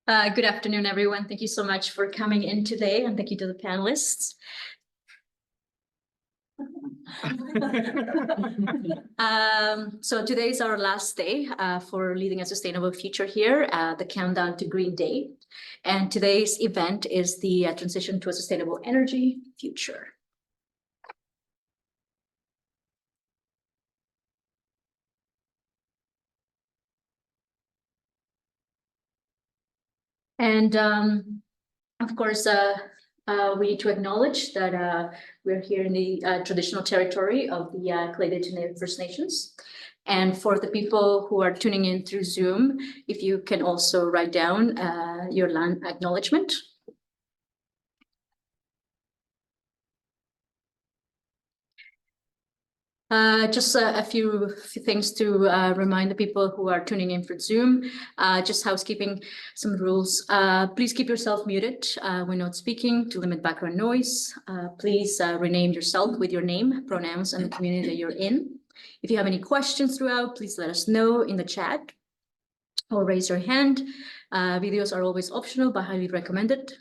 Good afternoon, everyone. Thank you so much for coming in today, and thank you to the panelists. So today is our last day for Leading a Sustainable Future here, the countdown to Green Day. And today's event is the transition to a sustainable energy future. And of course, we need to acknowledge that we're here in the traditional territory of the Clay First Nations. And for the people who are tuning in through Zoom, if you can also write down your land acknowledgement. Just a few things to remind the people who are tuning in for Zoom. Just housekeeping, some rules. Please keep yourself muted when not speaking to limit background noise. Please rename yourself with your name, pronouns, and the community that you're in. If you have any questions throughout, please let us know in the chat or raise your hand. Videos are always optional but highly recommended.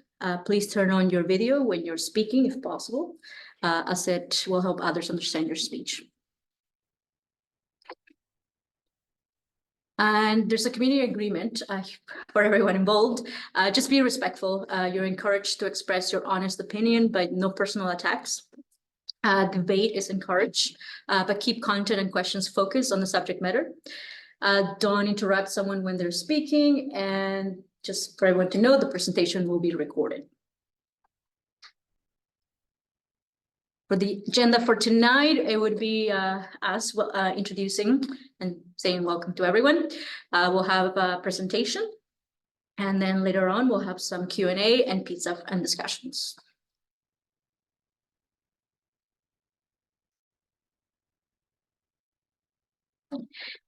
Please turn on your video when you're speaking if possible, as it will help others understand your speech. And there's a community agreement for everyone involved. Just be respectful. You're encouraged to express your honest opinion, but no personal attacks. Debate is encouraged, but keep content and questions focused on the subject matter. Don't interrupt someone when they're speaking, and just for everyone to know, the presentation will be recorded. For the agenda for tonight, it would be us introducing and saying welcome to everyone. We'll have a presentation, and then later on we'll have some Q&A and pizza and discussions.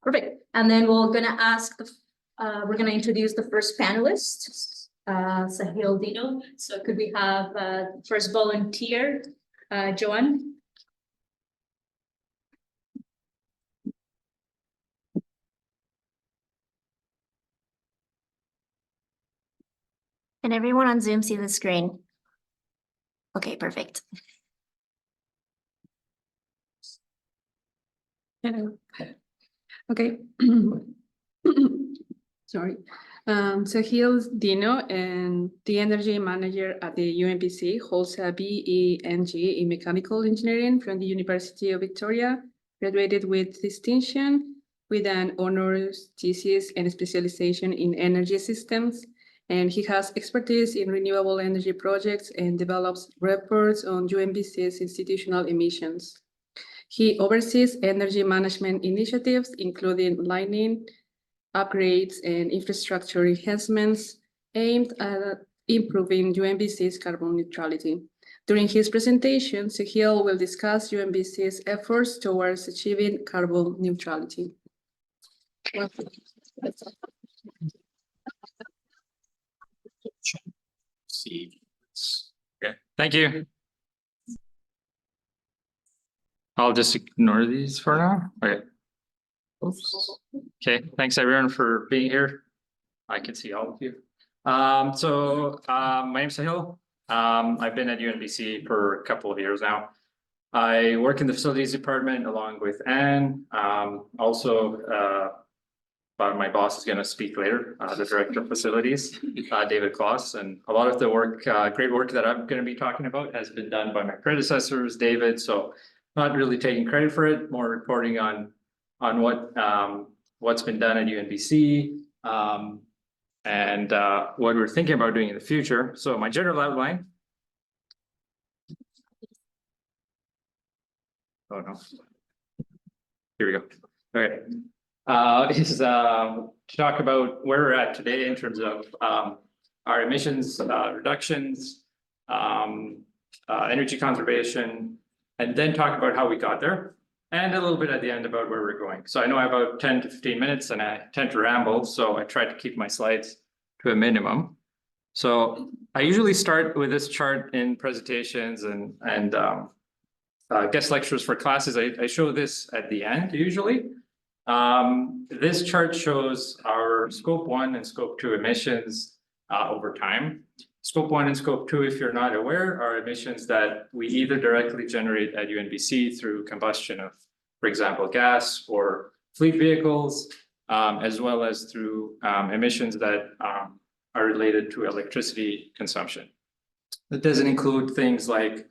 Perfect. And then we're gonna introduce the first panelist, Sahil Dino. So could we have first volunteer, Joanne? Can everyone on Zoom see the screen? Okay, perfect. Hello. Okay. Sorry. Sahil Dino, and the energy manager at the UNBC, holds a BEng in mechanical engineering from the University of Victoria, graduated with distinction with an honors thesis and specialization in energy systems. And he has expertise in renewable energy projects and develops reports on UNBC's institutional emissions. He oversees energy management initiatives, including lighting, upgrades, and infrastructure enhancements aimed at improving UNBC's carbon neutrality. During his presentation, Sahil will discuss UNBC's efforts towards achieving carbon neutrality. Okay, thank you. I'll just ignore these for now. Okay. Oops. Okay, thanks everyone for being here. I can see all of you. My name's Sahil. I've been at UNBC for a couple of years now. I work in the facilities department along with Anne. My boss is going to speak later, the director of facilities, David Kloss, and a lot of the work, great work that I'm going to be talking about has been done by my predecessors, David. So not really taking credit for it, more reporting on what's been done at UNBC and what we're thinking about doing in the future. So my general outline. Oh no. Here we go. Okay. Is to talk about where we're at today in terms of our emissions reductions, energy conservation, and then talk about how we got there, and a little bit at the end about where we're going. So I know I have about 10 to 15 minutes and I tend to ramble, so I try to keep my slides to a minimum. So I usually start with this chart in presentations and guest lectures for classes. I show this at the end usually. This chart shows our scope 1 and scope 2 emissions over time. Scope 1 and Scope 2, if you're not aware, are emissions that we either directly generate at UNBC through combustion of, for example, gas or fleet vehicles, as well as through emissions that are related to electricity consumption. That doesn't include things like,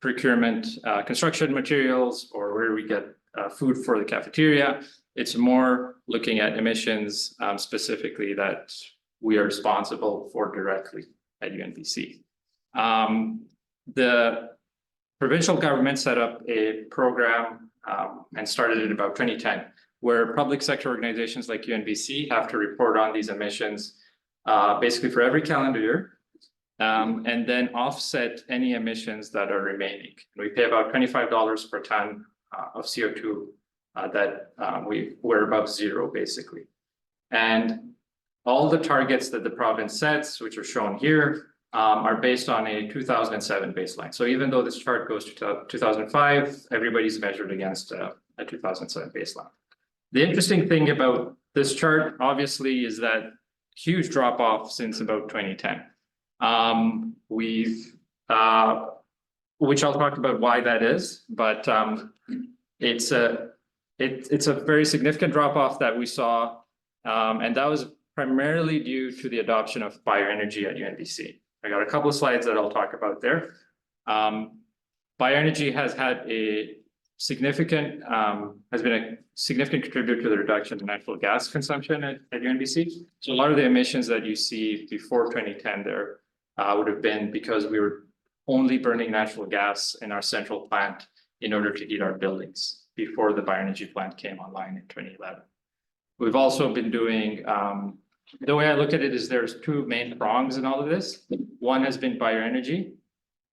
procurement, construction materials, or where we get food for the cafeteria. It's more looking at emissions specifically that we are responsible for directly at UNBC. The provincial government set up a program and started in about 2010, where public sector organizations like UNBC have to report on these emissions basically for every calendar year, and then offset any emissions that are remaining. We pay about $25 per ton of CO2 that we're above zero, basically. And all the targets that the province sets, which are shown here, are based on a 2007 baseline. So even though this chart goes to 2005, everybody's measured against a 2007 baseline. The interesting thing about this chart, obviously, is that huge drop off since about 2010. Which I'll talk about why that is, but it's a very significant drop off that we saw, and that was primarily due to the adoption of bioenergy at UNBC. I got a couple of slides that I'll talk about there. Bioenergy has had a significant, has been a significant contributor to the reduction in natural gas consumption at UNBC. So a lot of the emissions that you see before 2010 there would have been because we were only burning natural gas in our central plant in order to heat our buildings before the bioenergy plant came online in 2011. We've also been doing, the way I look at it is there's two main prongs in all of this. One has been bioenergy,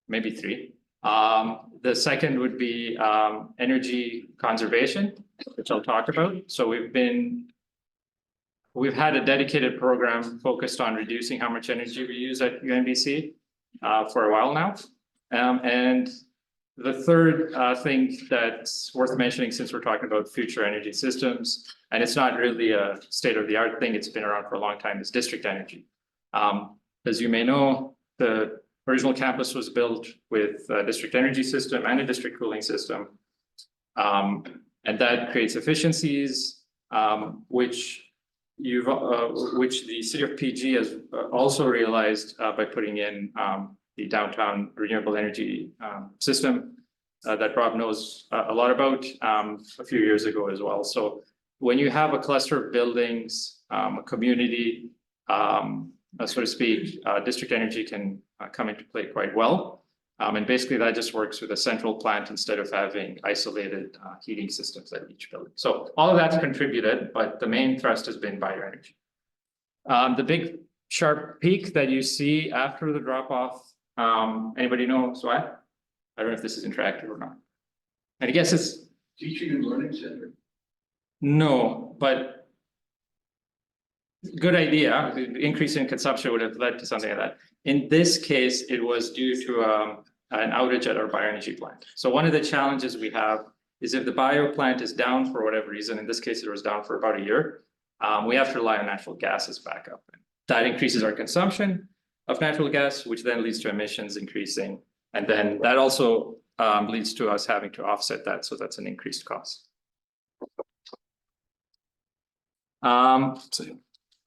maybe three. The second would be energy conservation, which I'll talk about. So we've had a dedicated program focused on reducing how much energy we use at UNBC for a while now. And the third thing that's worth mentioning, since we're talking about future energy systems, and it's not really a state-of-the-art thing, it's been around for a long time, is district energy. As you may know, the original campus was built with a district energy system and a district cooling system. And that creates efficiencies, which the city of PG has also realized by putting in the downtown renewable energy system that Rob knows a lot about a few years ago as well. So when you have a cluster of buildings, a community, so to speak, district energy can come into play quite well. And basically that just works with a central plant instead of having isolated heating systems at each building. So all of that's contributed, but the main thrust has been bioenergy. The big sharp peak that you see after the drop off, anybody know why? I don't know if this is interactive or not. And I guess it's teaching and learning center. No, but good idea. The increase in consumption would have led to something like that. In this case, it was due to an outage at our bioenergy plant. So one of the challenges we have is if the bio plant is down for whatever reason, in this case, it was down for about a year, we have to rely on natural gas as backup. That increases our consumption of natural gas, which then leads to emissions increasing. And then that also leads to us having to offset that. So that's an increased cost.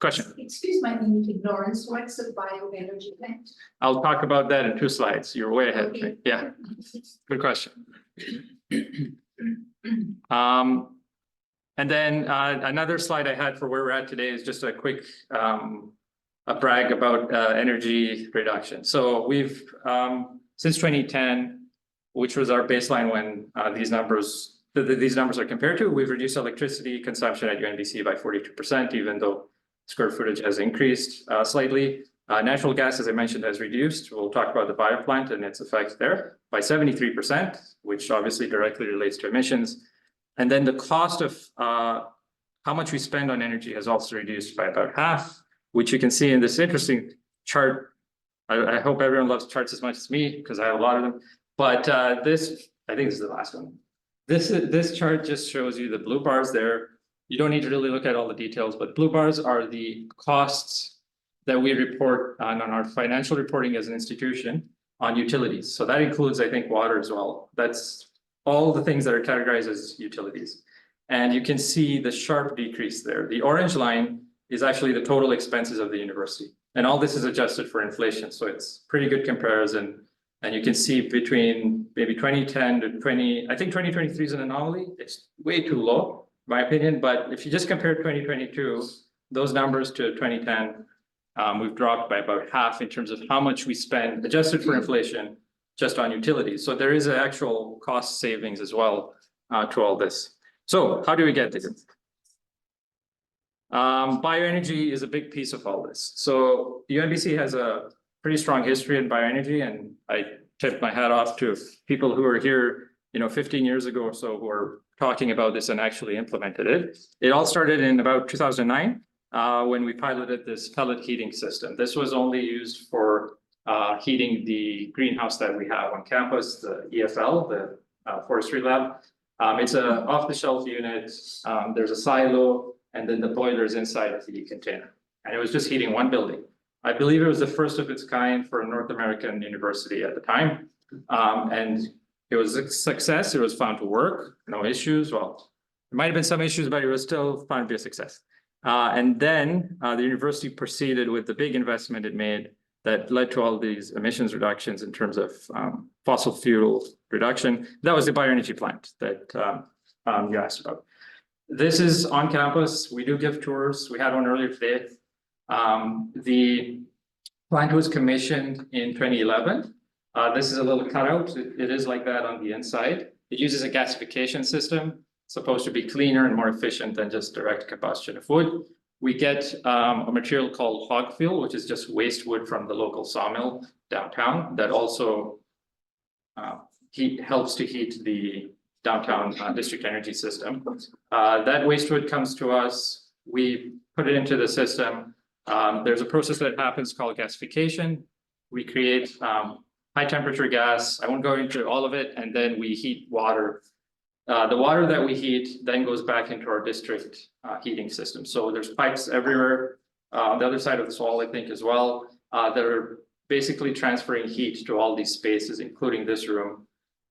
Question. Excuse my ignorance, what's a bioenergy plant? I'll talk about that in 2 slides. You're way ahead of me. Yeah, good question. And then another slide I had for where we're at today is just a quick a brag about energy reduction. So we've since 2010, which was our baseline when these numbers are compared to, we've reduced electricity consumption at UNBC by 42%, even though square footage has increased slightly. Natural gas, as I mentioned, has reduced. We'll talk about the bio plant and its effects there by 73%, which obviously directly relates to emissions. And then the cost of how much we spend on energy has also reduced by about half, which you can see in this interesting chart. I hope everyone loves charts as much as me because I have a lot of them. But this, I think this is the last one. This chart just shows you the blue bars there you don't need to really look at all the details, but blue bars are the costs that we report on our financial reporting as an institution on utilities. So that includes, I think, water as well. That's all the things that are categorized as utilities. And you can see the sharp decrease there. The orange line is actually the total expenses of the university. And all this is adjusted for inflation. So it's pretty good comparison. And you can see between maybe 2010 to I think 2023 is an anomaly. It's way too low, in my opinion. But if you just compare 2022, those numbers to 2010, we've dropped by about half in terms of how much we spend adjusted for inflation just on utilities. So there is an actual cost savings as well to all this. So how do we get there? Bioenergy is a big piece of all this. So UNBC has a pretty strong history in bioenergy, and I tip my hat off to people who were here, 15 years ago or so, who are talking about this and actually implemented it. It all started in about 2009 when we piloted this pellet heating system. This was only used for heating the greenhouse that we have on campus, the EFL, the forestry lab. It's an off-the-shelf unit. There's a silo, and then the boiler is inside of the container. And it was just heating one building. I believe it was the first of its kind for a North American university at the time. And it was a success. It was found to work, no issues. Well, there might have been some issues, but it was still found to be a success. And then the university proceeded with the big investment it made that led to all these emissions reductions in terms of fossil fuel reduction. That was the bioenergy plant that you asked about. This is on campus. We do give tours. We had one earlier today. The plant was commissioned in 2011. This is a little cutout. It is like that on the inside. It uses a gasification system. It's supposed to be cleaner and more efficient than just direct combustion of wood. We get a material called hog fuel, which is just waste wood from the local sawmill downtown that also helps to heat the downtown district energy system. That waste wood comes to us. We put it into the system. There's a process that happens called gasification. We create high temperature gas. I won't go into all of it. And then we heat water. The water that we heat then goes back into our district heating system. So there's pipes everywhere on the other side of this wall, I think, as well, that are basically transferring heat to all these spaces, including this room.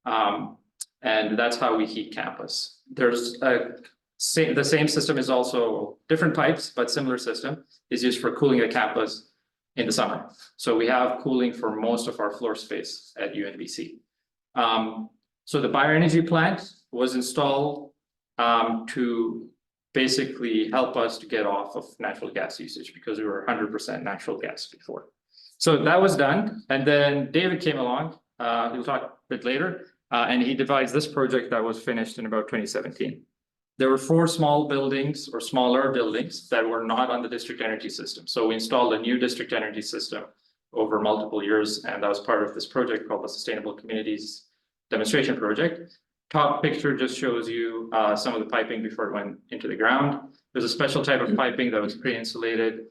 And that's how we heat campus. There's the same system is also different pipes, but similar system is used for cooling the campus in the summer. So we have cooling for most of our floor space at UNBC. So the bioenergy plant was installed to basically help us to get off of natural gas usage because we were 100% natural gas before. So that was done. And then David came along, he'll talk a bit later, and he devised this project that was finished in about 2017. There were 4 small buildings or smaller buildings that were not on the district energy system. So we installed a new district energy system over multiple years, and that was part of this project called the Sustainable Communities Demonstration Project. Top picture just shows you some of the piping before it went into the ground. There's a special type of piping that was pre-insulated.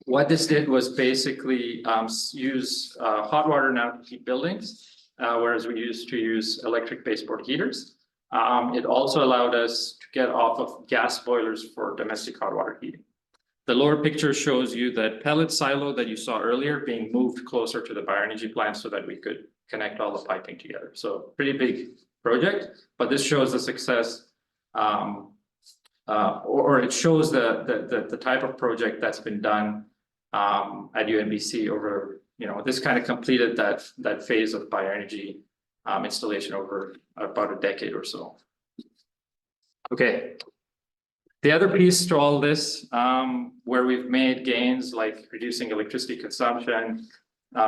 What this did was basically use hot water now to heat buildings, whereas we used to use electric baseboard heaters. It also allowed us to get off of gas boilers for domestic hot water heating. The lower picture shows you that pellet silo that you saw earlier being moved closer to the bioenergy plant so that we could connect all the piping together. So pretty big project, but this shows the success, or it shows the type of project that's been done at UNBC over, this kind of completed that phase of bioenergy installation over about a decade or so. Okay. The other piece to all this, where we've made gains like reducing electricity consumption,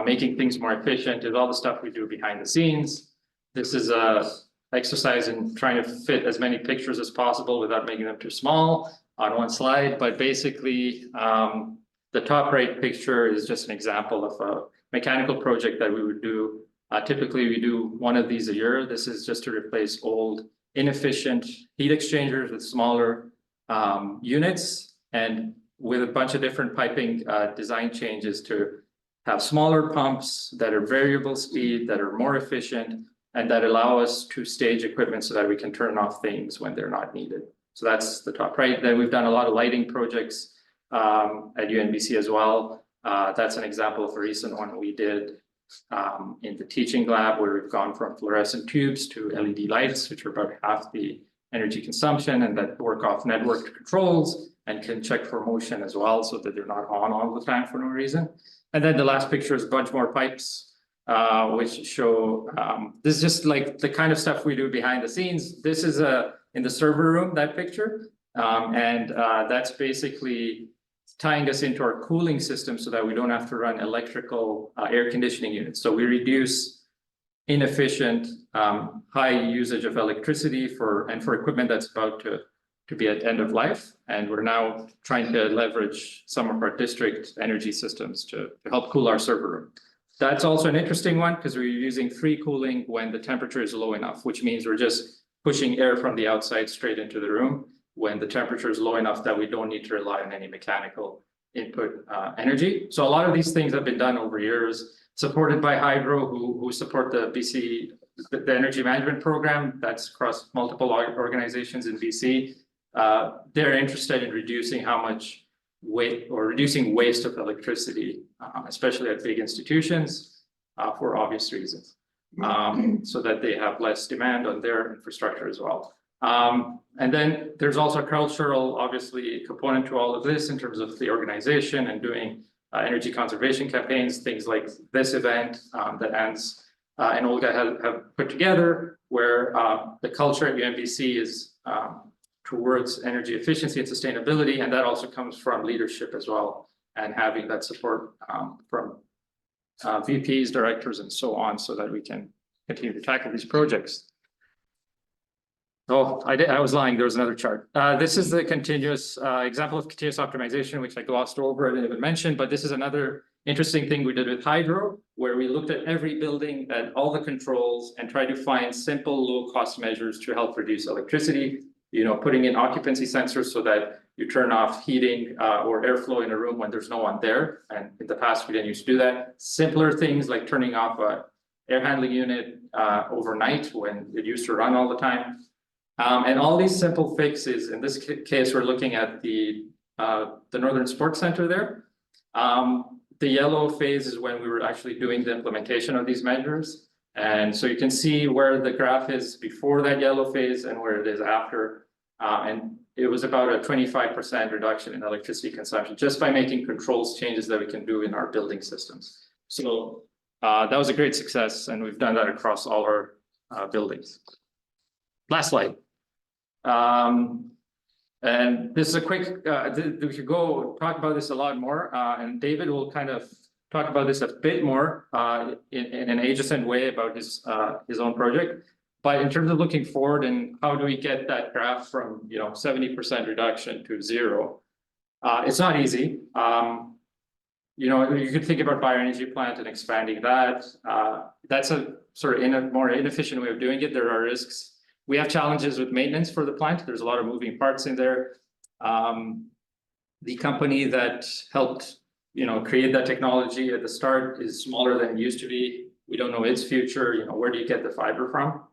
making things more efficient, is all the stuff we do behind the scenes. This is a exercise in trying to fit as many pictures as possible without making them too small on one slide. But basically, the top right picture is just an example of a mechanical project that we would do. Typically, we do one of these a year. This is just to replace old, inefficient heat exchangers with smaller units and with a bunch of different piping design changes to have smaller pumps that are variable speed, that are more efficient, and that allow us to stage equipment so that we can turn off things when they're not needed. So that's the top right. Then we've done a lot of lighting projects at UNBC as well. That's an example of a recent one we did in the teaching lab, where we've gone from fluorescent tubes to LED lights, which are about half the energy consumption, and that work off networked controls and can check for motion as well, so that they're not on all the time for no reason. And then the last picture is a bunch more pipes, which show, this is just like the kind of stuff we do behind the scenes. This is in the server room, that picture. That's basically tying us into our cooling system so that we don't have to run electrical air conditioning units. So we reduce inefficient, high usage of electricity for equipment that's about to be at end of life. And we're now trying to leverage some of our district energy systems to help cool our server room. That's also an interesting one, because we're using free cooling when the temperature is low enough, which means we're just pushing air from the outside straight into the room when the temperature is low enough that we don't need to rely on any mechanical input energy. So a lot of these things have been done over years, supported by Hydro, who support the BC, the energy management program that's across multiple organizations in BC. They're interested in reducing how much weight or reducing waste of electricity, especially at big institutions, for obvious reasons, so that they have less demand on their infrastructure as well. And then there's also a cultural, obviously, component to all of this in terms of the organization and doing energy conservation campaigns, things like this event that Ans and Olga have put together, where the culture at UNBC is towards energy efficiency and sustainability, and that also comes from leadership as well, and having that support from VPs, directors, and so on, so that we can continue to tackle these projects. Oh, I was lying. There was another chart. This is the continuous example of continuous optimization, which I glossed over. I didn't even mention, but this is another interesting thing we did with Hydro, where we looked at every building, at all the controls, and tried to find simple, low-cost measures to help reduce electricity. You know, putting in occupancy sensors so that you turn off heating or airflow in a room when there's no one there. And in the past, we didn't used to do that. Simpler things like turning off an air handling unit overnight when it used to run all the time. And all these simple fixes, in this case, we're looking at the Northern Sports Center there. The yellow phase is when we were actually doing the implementation of these measures. And so you can see where the graph is before that yellow phase and where it is after. And it was about a 25% reduction in electricity consumption just by making controls changes that we can do in our building systems. So that was a great success, and we've done that across all our buildings. Last slide. And this is a quick, we could go talk about this a lot more, and David will kind of talk about this a bit more in an adjacent way about his own project. But in terms of looking forward and how do we get that graph from 70% reduction to 0, it's not easy. You could think about bioenergy plant and expanding that. That's a sort of more inefficient way of doing it. There are risks. We have challenges with maintenance for the plant. There's a lot of moving parts in there. The company that helped create that technology at the start is smaller than it used to be. We don't know its future. Where do you get the fiber from?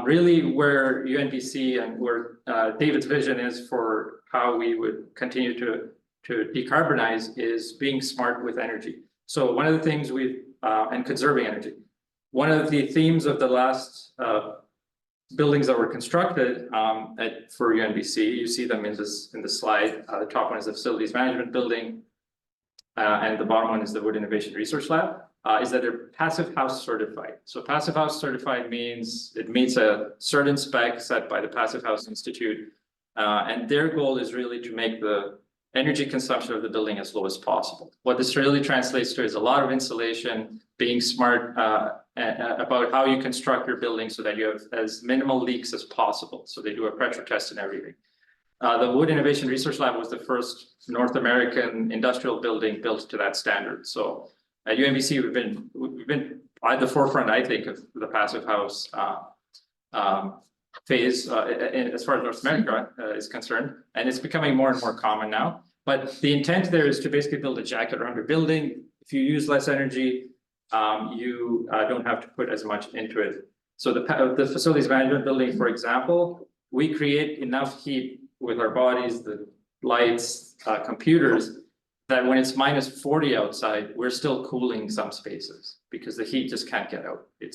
Really, where UNBC and where David's vision is for how we would continue to decarbonize is being smart with energy. So one of the things and conserving energy. One of the themes of the last buildings that were constructed for UNBC, you see them in the slide. The top one is the facilities management building, and the bottom one is the Wood Innovation Research Lab. Is that they're passive house certified. So passive house certified means it meets a certain spec set by the Passive House Institute, and their goal is really to make the energy consumption of the building as low as possible. What this really translates to is a lot of insulation, being smart about how you construct your building so that you have as minimal leaks as possible. So they do a pressure test and everything. The Wood Innovation Research Lab was the first North American industrial building built to that standard. So at UNBC, we've been at the forefront, I think, of the passive house phase as far as North America is concerned, and it's becoming more and more common now. But the intent there is to basically build a jacket around your building. If you use less energy, you don't have to put as much into it. So the facilities management building, for example, we create enough heat with our bodies, the lights, computers, that when it's -40 outside, we're still cooling some spaces because the heat just can't get out. It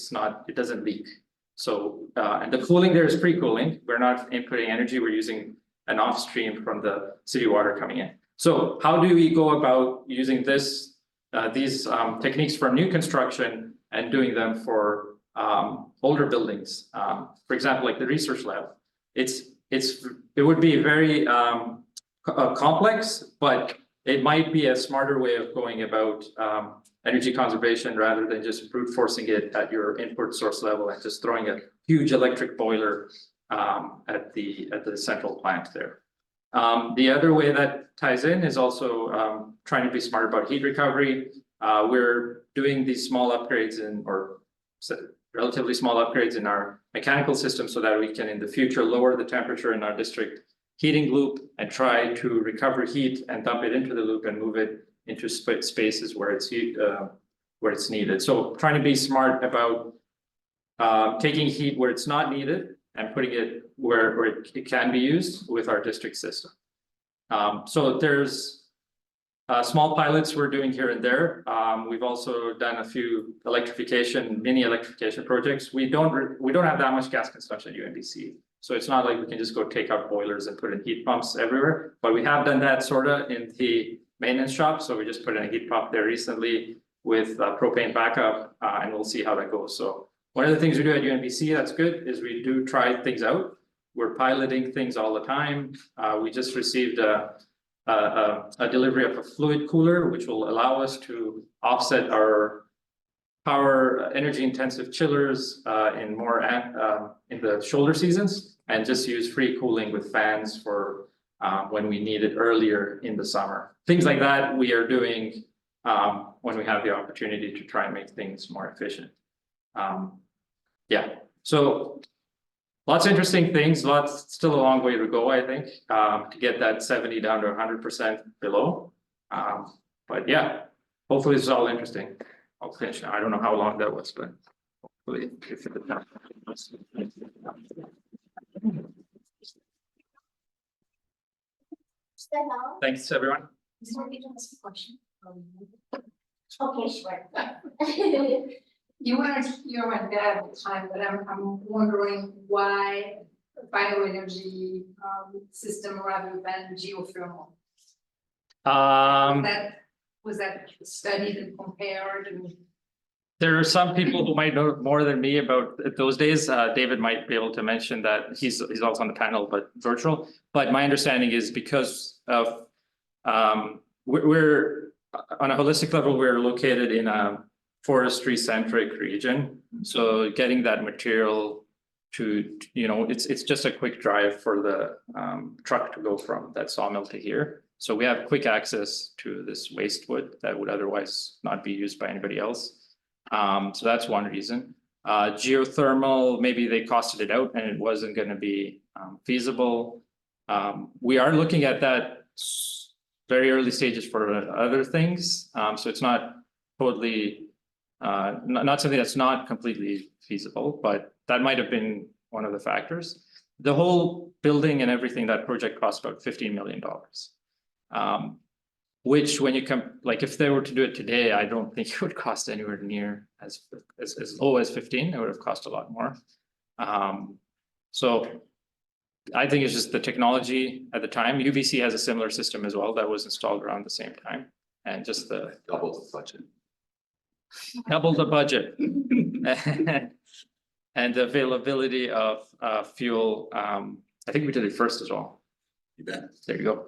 doesn't leak. So, and the cooling there is free cooling. We're not inputting energy. We're using an off stream from the city water coming in. So how do we go about using these techniques for new construction and doing them for older buildings? For example, like the research lab, it would be very complex, but it might be a smarter way of going about energy conservation rather than just brute forcing it at your input source level and just throwing a huge electric boiler at the central plant there. The other way that ties in is also trying to be smart about heat recovery. We're doing these small upgrades relatively small upgrades in our mechanical system so that we can in the future lower the temperature in our district heating loop and try to recover heat and dump it into the loop and move it into spaces where it's needed. So trying to be smart about taking heat where it's not needed and putting it where it can be used with our district system. So there's small pilots we're doing here and there. We've also done a few mini electrification projects. We don't have that much gas consumption at UNBC. So it's not like we can just go take out boilers and put in heat pumps everywhere, but we have done that sort of in the maintenance shop. So we just put in a heat pump there recently with propane backup, and we'll see how that goes. So one of the things we do at UNBC that's good is we do try things out. We're piloting things all the time. We just received a delivery of a fluid cooler, which will allow us to offset our power energy intensive chillers in the shoulder seasons and just use free cooling with fans for when we need it earlier in the summer. Things like that we are doing when we have the opportunity to try and make things more efficient. Yeah, so lots of interesting things, still a long way to go, I think, to get that 70 down to 100% below. But yeah, hopefully this is all interesting. I'll finish now. I don't know how long that was, but hopefully if it Thanks, everyone. Okay, sure. You weren't here when that at the time, but I'm wondering why bioenergy system rather than geothermal? Was that studied and compared and? There are some people who might know more than me about those days. David might be able to mention that he's also on the panel, but virtual. But my understanding is because of we're on a holistic level, we're located in a forestry centric region. So getting that material to, it's just a quick drive for the truck to go from that sawmill to here. So we have quick access to this waste wood that would otherwise not be used by anybody else. So that's one reason. Geothermal, maybe they costed it out and it wasn't going to be feasible. We are looking at that very early stages for other things. So it's not totally, not something that's not completely feasible, but that might have been one of the factors. The whole building and everything, that project cost about $15 million. Which when you come, like if they were to do it today, I don't think it would cost anywhere near as low as 15, it would have cost a lot more. So I think it's just the technology at the time. UBC has a similar system as well that was installed around the same time. And just the Double the budget. double the budget. And the availability of fuel, I think we did it first as well. You bet. There you go.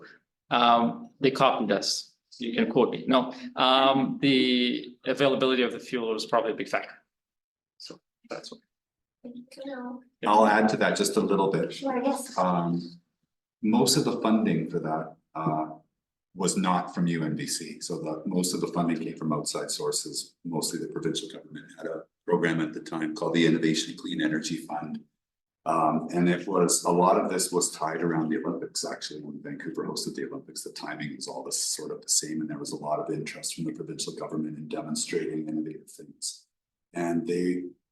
They copied us. You can quote me. No, the availability of the fuel was probably a big factor. So that's what. I'll add to that just a little bit. Sure, yes. Most of the funding for that was not from UNBC. So most of the funding came from outside sources. Mostly the provincial government had a program at the time called the Innovation Clean Energy Fund. And it was, a lot of this was tied around the Olympics. Actually, when Vancouver hosted the Olympics, the timing was all this sort of the same. And there was a lot of interest from the provincial government in demonstrating innovative things. And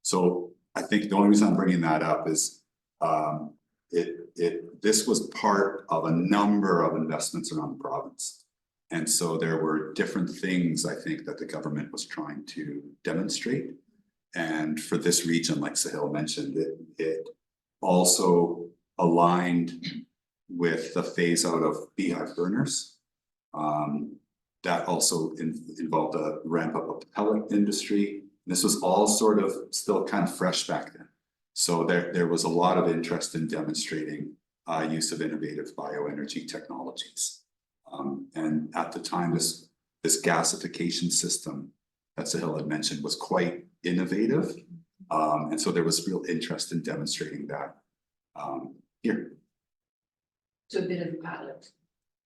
so I think the only reason I'm bringing that up is this was part of a number of investments around the province. And so there were different things, I think, that the government was trying to demonstrate. And for this region, like Sahil mentioned, it also aligned with the phase out of beehive burners. That also involved a ramp up of the pellet industry. This was all sort of still kind of fresh back then. So there was a lot of interest in demonstrating use of innovative bioenergy technologies. And at the time, this gasification system that Sahil had mentioned was quite innovative. And so there was real interest in demonstrating that here. So a bit of a pilot,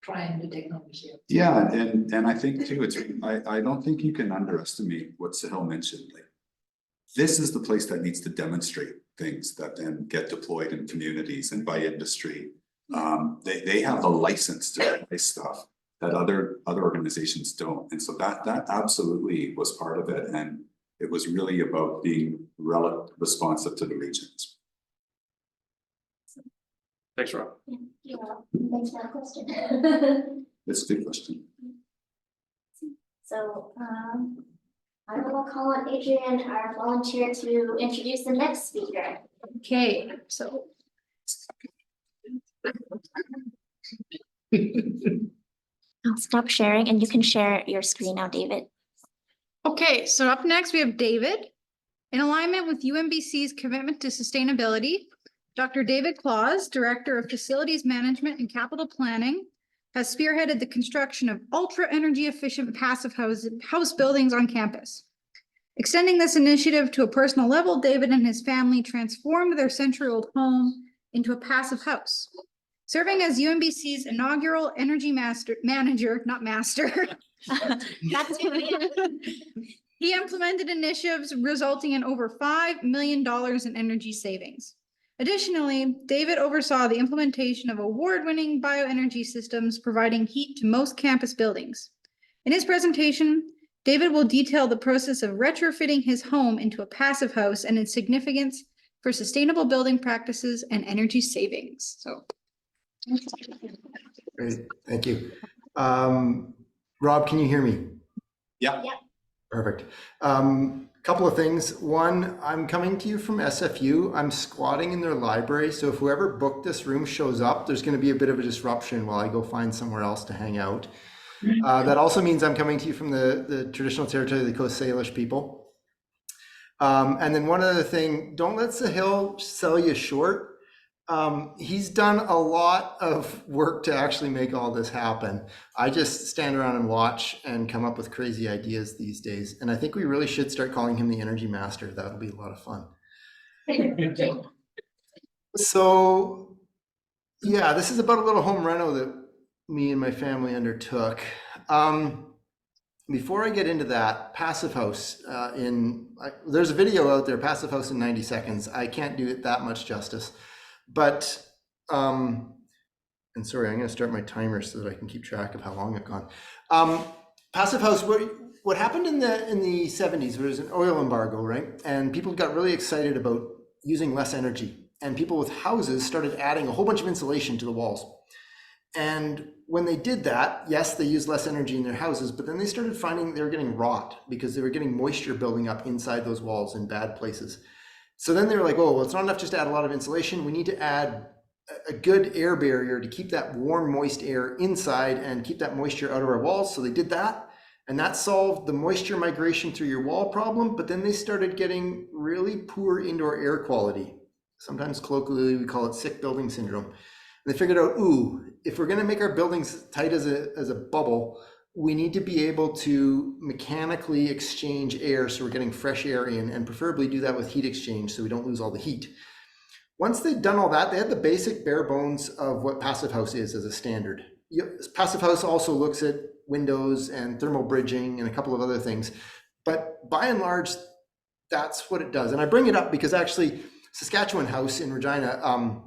trying the technology. Yeah, and I think too, I don't think you can underestimate what Sahil mentioned. Like, this is the place that needs to demonstrate things that then get deployed in communities and by industry. They have a license to try stuff that other organizations don't. And so that absolutely was part of it. And it was really about being responsive to the regions. Thanks, Rob. Yeah, thanks for that question. That's a good question. So, I will call on Adrian, our volunteer, to introduce the next speaker. Okay, so. I'll stop sharing and you can share your screen now, David. Okay, so up next we have David. In alignment with UNBC's commitment to sustainability, Dr. David Claus, Director of Facilities Management and Capital Planning, has spearheaded the construction of ultra energy efficient passive house buildings on campus. Extending this initiative to a personal level, David and his family transformed their century-old home into a passive house. Serving as UNBC's inaugural energy manager, he implemented initiatives resulting in over $5 million in energy savings. Additionally, David oversaw the implementation of award-winning bioenergy systems providing heat to most campus buildings. In his presentation, David will detail the process of retrofitting his home into a passive house and its significance for sustainable building practices and energy savings. So. Great, thank you. Rob, can you hear me? Yeah. Yeah. Perfect. Couple of things. One, I'm coming to you from SFU. I'm squatting in their library. So if whoever booked this room shows up, there's going to be a bit of a disruption while I go find somewhere else to hang out. That also means I'm coming to you from the traditional territory of the Coast Salish people. And then one other thing, don't let Sahil sell you short. He's done a lot of work to actually make all this happen. I just stand around and watch and come up with crazy ideas these days. And I think we really should start calling him the energy master. That'll be a lot of fun. So yeah, this is about a little home reno that me and my family undertook. Before I get into that, passive house, there's a video out there, passive house in 90 seconds. I can't do it that much justice. But, and sorry, I'm going to start my timer so that I can keep track of how long I've gone. Passive house, what happened in the 70s was an oil embargo, right? And people got really excited about using less energy. And people with houses started adding a whole bunch of insulation to the walls. And when they did that, yes, they used less energy in their houses, but then they started finding they were getting rot because they were getting moisture building up inside those walls in bad places. So then they were like, oh, well, it's not enough just to add a lot of insulation. We need to add a good air barrier to keep that warm, moist air inside and keep that moisture out of our walls. So they did that. And that solved the moisture migration through your wall problem. But then they started getting really poor indoor air quality. Sometimes colloquially, we call it sick building syndrome. And they figured out, ooh, if we're going to make our buildings tight as a bubble, we need to be able to mechanically exchange air so we're getting fresh air in, and preferably do that with heat exchange so we don't lose all the heat. Once they'd done all that, they had the basic bare bones of what passive house is as a standard. Passive house also looks at windows and thermal bridging and a couple of other things, but by and large, that's what it does. And I bring it up because actually Saskatchewan House in Regina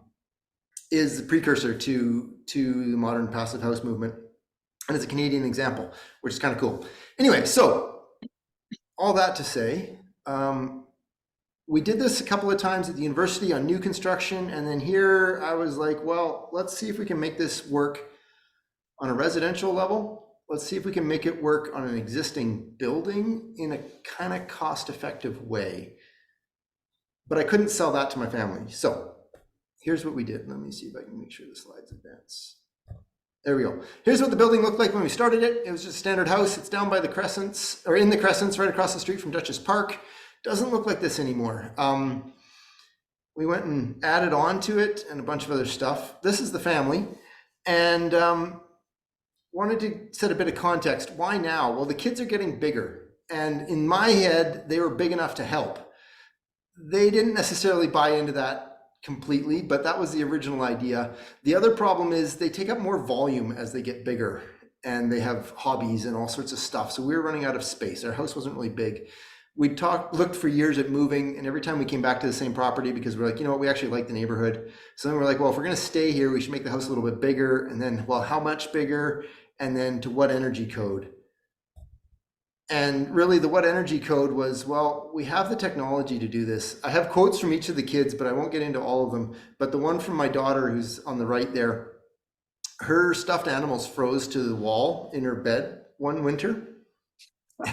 is the precursor to the modern passive house movement. And it's a Canadian example, which is kind of cool. Anyway, so all that to say, we did this a couple of times at the university on new construction. And then here I was like, well, let's see if we can make this work on a residential level. Let's see if we can make it work on an existing building in a kind of cost-effective way. But I couldn't sell that to my family. So here's what we did. Let me see if I can make sure the slides advance. There we go. Here's what the building looked like when we started it. It was just a standard house. It's down by the Crescents, or in the Crescents, right across the street from Dutchess Park. Doesn't look like this anymore. We went and added on to it and a bunch of other stuff. This is the family. And wanted to set a bit of context. Why now? Well, the kids are getting bigger. And in my head, they were big enough to help. They didn't necessarily buy into that completely, but that was the original idea. The other problem is they take up more volume as they get bigger, and they have hobbies and all sorts of stuff. So we were running out of space. Our house wasn't really big. We looked for years at moving, and every time we came back to the same property, because we're like, you know what, we actually like the neighborhood. So then we're like, well, if we're going to stay here, we should make the house a little bit bigger. And then, well, how much bigger? And then to what energy code? And really the what energy code was, well, we have the technology to do this. I have quotes from each of the kids, but I won't get into all of them. But the one from my daughter who's on the right there, her stuffed animals froze to the wall in her bed one winter.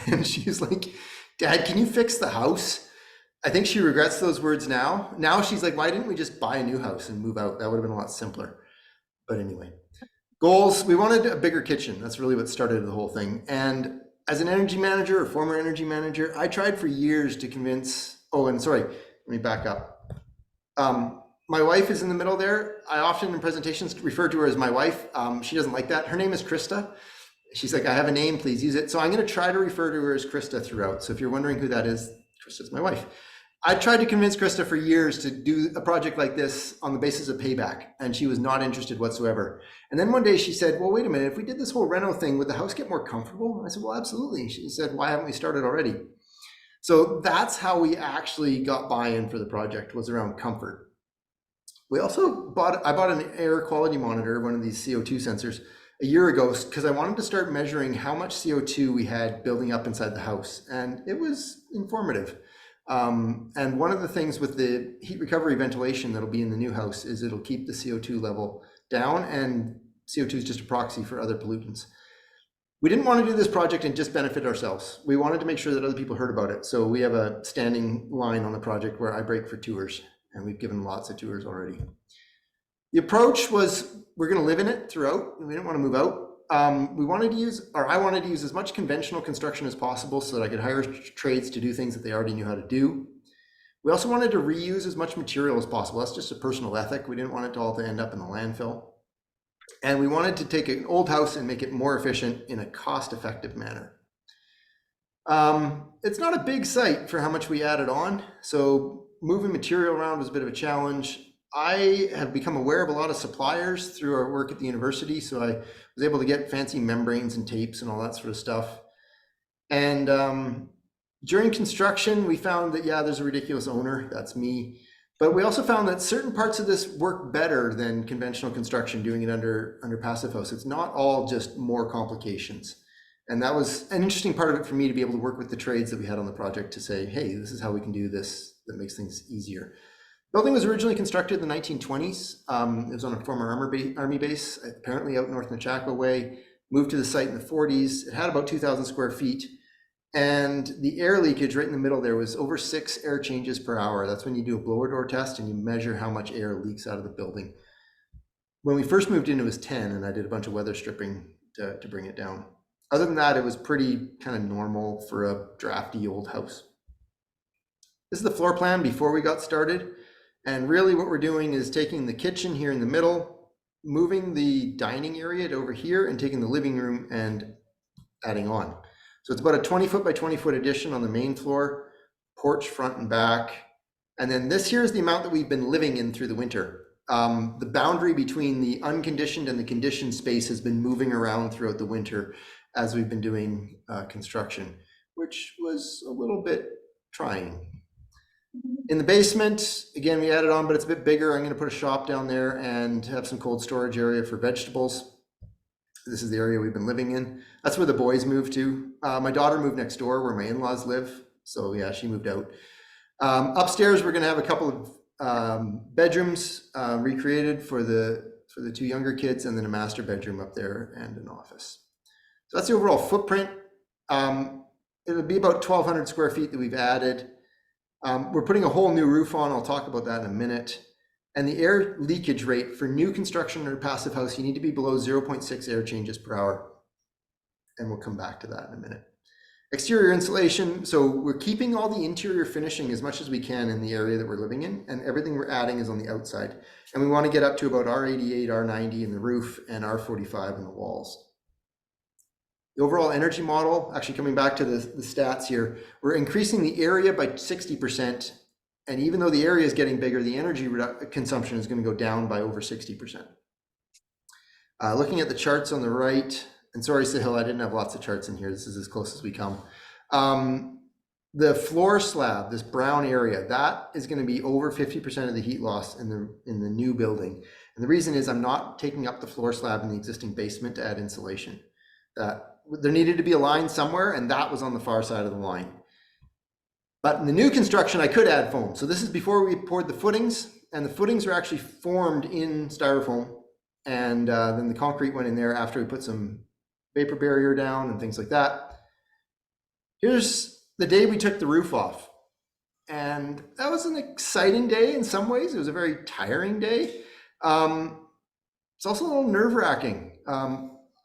And she's like, Dad, can you fix the house? I think she regrets those words now. Now she's like, why didn't we just buy a new house and move out? That would have been a lot simpler. But anyway, goals, we wanted a bigger kitchen. That's really what started the whole thing. And as an energy manager or former energy manager, I tried for years to convince, oh, and sorry, let me back up. My wife is in the middle there. I often in presentations refer to her as my wife. She doesn't like that. Her name is Krista. She's like, I have a name, please use it. So I'm going to try to refer to her as Krista throughout. So if you're wondering who that is, Krista's my wife. I tried to convince Krista for years to do a project like this on the basis of payback, and she was not interested whatsoever. And then one day she said, well, wait a minute, if we did this whole reno thing, would the house get more comfortable? And I said, well, absolutely. She said, why haven't we started already? So that's how we actually got buy-in for the project, was around comfort. We also I bought an air quality monitor, one of these CO2 sensors, a year ago, because I wanted to start measuring how much CO2 we had building up inside the house. And it was informative. And one of the things with the heat recovery ventilation that'll be in the new house is it'll keep the CO2 level down, and CO2 is just a proxy for other pollutants. We didn't want to do this project and just benefit ourselves. We wanted to make sure that other people heard about it. So we have a standing line on the project where I break for tours, and we've given lots of tours already. The approach was we're going to live in it throughout. We didn't want to move out. I wanted to use as much conventional construction as possible so that I could hire trades to do things that they already knew how to do. We also wanted to reuse as much material as possible. That's just a personal ethic. We didn't want it all to end up in the landfill. And we wanted to take an old house and make it more efficient in a cost-effective manner. It's not a big site for how much we added on. So moving material around was a bit of a challenge. I have become aware of a lot of suppliers through our work at the university. So I was able to get fancy membranes and tapes and all that sort of stuff. And during construction, we found that, yeah, there's a ridiculous owner, that's me. But we also found that certain parts of this work better than conventional construction, doing it under Passive House. It's not all just more complications. And that was an interesting part of it for me, to be able to work with the trades that we had on the project to say, hey, this is how we can do this that makes things easier. Building was originally constructed in the 1920s. It was on a former army base, apparently out North Nechako Way. Moved to the site in the 40s. It had about 2,000 square feet. And the air leakage right in the middle there was over 6 air changes per hour. That's when you do a blower door test and you measure how much air leaks out of the building. When we first moved in, it was 10, and I did a bunch of weather stripping to bring it down. Other than that, it was pretty kind of normal for a drafty old house. This is the floor plan before we got started. And really what we're doing is taking the kitchen here in the middle, moving the dining area to over here, and taking the living room and adding on. So it's about a 20 foot by 20 foot addition on the main floor, porch front and back. And then this here is the amount that we've been living in through the winter. The boundary between the unconditioned and the conditioned space has been moving around throughout the winter as we've been doing construction, which was a little bit trying. In the basement, again, we added on, but it's a bit bigger. I'm going to put a shop down there and have some cold storage area for vegetables. This is the area we've been living in. That's where the boys moved to. My daughter moved next door where my in-laws live. So yeah, she moved out. Upstairs, we're gonna have a couple of bedrooms recreated for the two younger kids, and then a master bedroom up there and an office. So that's the overall footprint. It'll be about 1,200 square feet that we've added. We're putting a whole new roof on. I'll talk about that in a minute. And the air leakage rate for new construction or passive house, you need to be below 0.6 air changes per hour. And we'll come back to that in a minute. Exterior insulation. So we're keeping all the interior finishing as much as we can in the area that we're living in, and everything we're adding is on the outside. And we want to get up to about R88, R90 in the roof and R45 in the walls. The overall energy model, actually coming back to the stats here, we're increasing the area by 60%. And even though the area is getting bigger, the energy consumption is going to go down by over 60%. Looking at the charts on the right, and sorry, Sahil, I didn't have lots of charts in here. This is as close as we come. The floor slab, this brown area, that is going to be over 50% of the heat loss in the new building. And the reason is I'm not taking up the floor slab in the existing basement to add insulation. There needed to be a line somewhere, and that was on the far side of the line. But in the new construction, I could add foam. So this is before we poured the footings, and the footings are actually formed in styrofoam. And then the concrete went in there after we put some vapor barrier down and things like that. Here's the day we took the roof off. And that was an exciting day in some ways. It was a very tiring day. It's also a little nerve-wracking.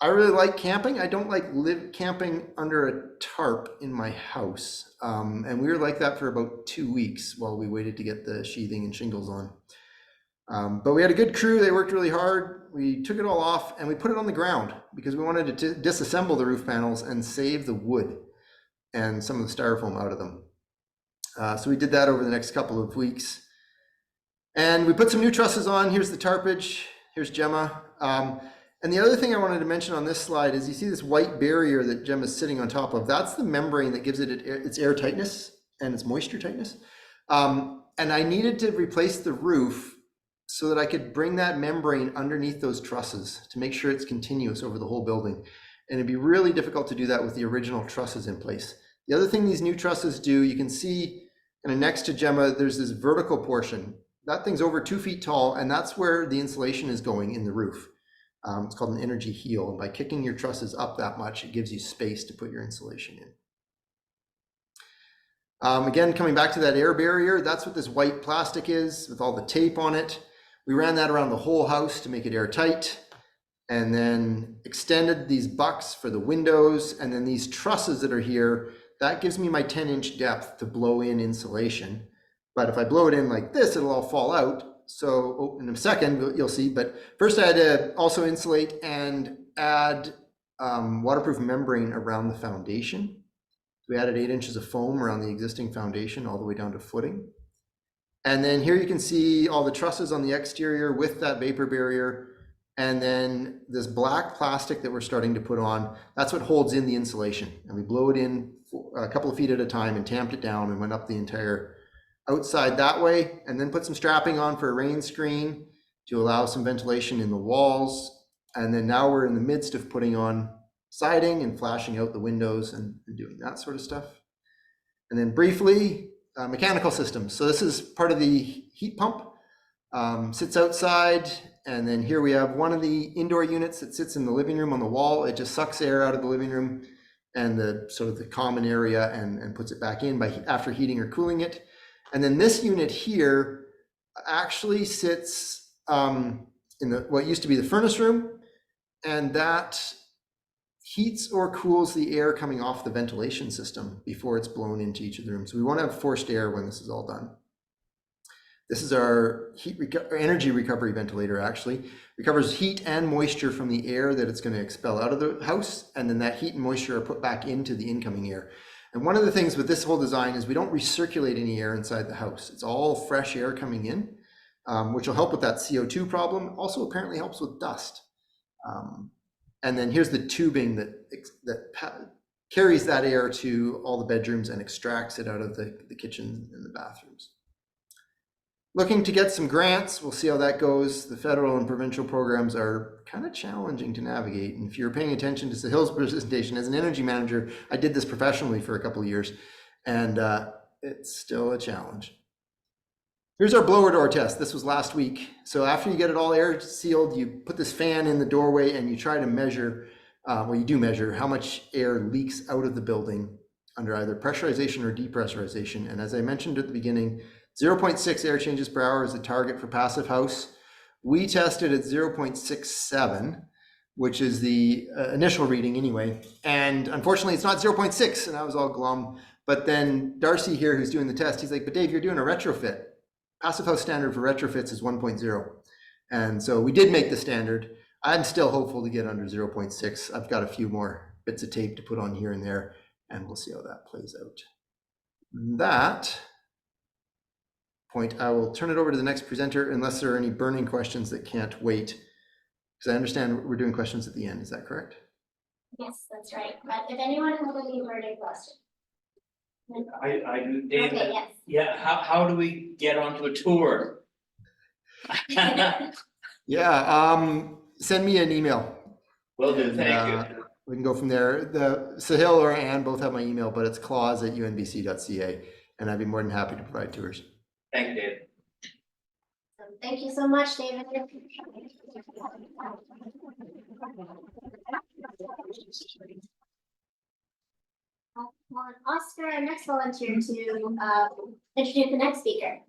I really like camping. I don't like camping under a tarp in my house. And we were like that for about 2 weeks while we waited to get the sheathing and shingles on. But we had a good crew. They worked really hard. We took it all off and we put it on the ground because we wanted to disassemble the roof panels and save the wood and some of the styrofoam out of them. So we did that over the next couple of weeks. And we put some new trusses on. Here's the tarpage. Here's Gemma. And the other thing I wanted to mention on this slide is you see this white barrier that Gemma's sitting on top of. That's the membrane that gives it its air tightness and its moisture tightness. And I needed to replace the roof so that I could bring that membrane underneath those trusses to make sure it's continuous over the whole building. And it'd be really difficult to do that with the original trusses in place. The other thing these new trusses do, you can see kind of next to Gemma, there's this vertical portion. That thing's over 2 feet tall, and that's where the insulation is going in the roof. It's called an energy heel. And by kicking your trusses up that much, it gives you space to put your insulation in. Again, coming back to that air barrier, that's what this white plastic is with all the tape on it. We ran that around the whole house to make it airtight, and then extended these bucks for the windows, and then these trusses that are here, that gives me my 10-inch depth to blow in insulation. But if I blow it in like this, it'll all fall out. So in a second, you'll see, but first I had to also insulate and add waterproof membrane around the foundation. We added 8 inches of foam around the existing foundation all the way down to footing. And then here you can see all the trusses on the exterior with that vapor barrier. And then this black plastic that we're starting to put on, that's what holds in the insulation. And we blow it in a couple of feet at a time and tamped it down and went up the entire outside that way, and then put some strapping on for a rain screen to allow some ventilation in the walls. And then now we're in the midst of putting on siding and flashing out the windows and doing that sort of stuff. And then briefly, mechanical systems. So this is part of the heat pump, sits outside. And then here we have one of the indoor units that sits in the living room on the wall. It just sucks air out of the living room and the sort of the common area and puts it back in after heating or cooling it. And then this unit here actually sits in what used to be the furnace room, and that heats or cools the air coming off the ventilation system before it's blown into each of the rooms. So we want to have forced air when this is all done. This is our energy recovery ventilator, actually. Recovers heat and moisture from the air that it's going to expel out of the house, and then that heat and moisture are put back into the incoming air. And one of the things with this whole design is we don't recirculate any air inside the house. It's all fresh air coming in, which will help with that CO2 problem. Also apparently helps with dust. And then here's the tubing that carries that air to all the bedrooms and extracts it out of the kitchen and the bathrooms. Looking to get some grants, we'll see how that goes. The federal and provincial programs are kind of challenging to navigate. And if you're paying attention to Sahil's presentation, as an energy manager, I did this professionally for a couple of years. And it's still a challenge. Here's our blower door test. This was last week. So after you get it all air sealed, you put this fan in the doorway and you try to measure, well, you do measure how much air leaks out of the building under either pressurization or depressurization. And as I mentioned at the beginning, 0.6 air changes per hour is the target for Passive House. We tested at 0.67, which is the initial reading anyway. And unfortunately, it's not 0.6, and I was all glum. But then Darcy here, who's doing the test, he's like, but Dave, you're doing a retrofit. Passive House standard for retrofits is 1.0. And so we did make the standard. I'm still hopeful to get under 0.6. I've got a few more bits of tape to put on here and there, and we'll see how that plays out. That point, I will turn it over to the next presenter unless there are any burning questions that can't wait. Because I understand we're doing questions at the end. Is that correct? Yes, that's right. But if anyone has any burning questions. I do, David. Okay, yes. Yeah, how do we get onto a tour? Yeah, send me an email. Will do, thank you. We can go from there. The Sahil or Anne both have my email, but it's claus@unbc.ca, and I'd be more than happy to provide tours. Thank you, David. Thank you so much, David. Oscar, our next volunteer, to introduce the next speaker.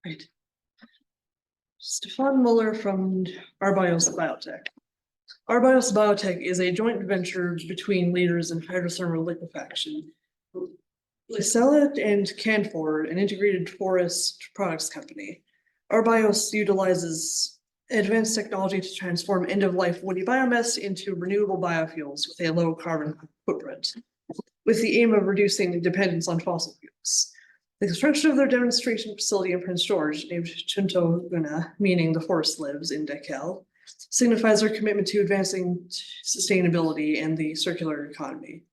Right. Stefan Muller from Arbios Biotech. Arbios Biotech is a joint venture between leaders in hydrothermal liquefaction. Lysella and Canfor, an integrated forest products company. Arbios utilizes advanced technology to transform end-of-life woody biomass into renewable biofuels with a low carbon footprint, with the aim of reducing dependence on fossil fuels. The construction of their demonstration facility in Prince George, named Chuntoguna, meaning the forest lives in Dekel, signifies their commitment to advancing sustainability and the circular economy.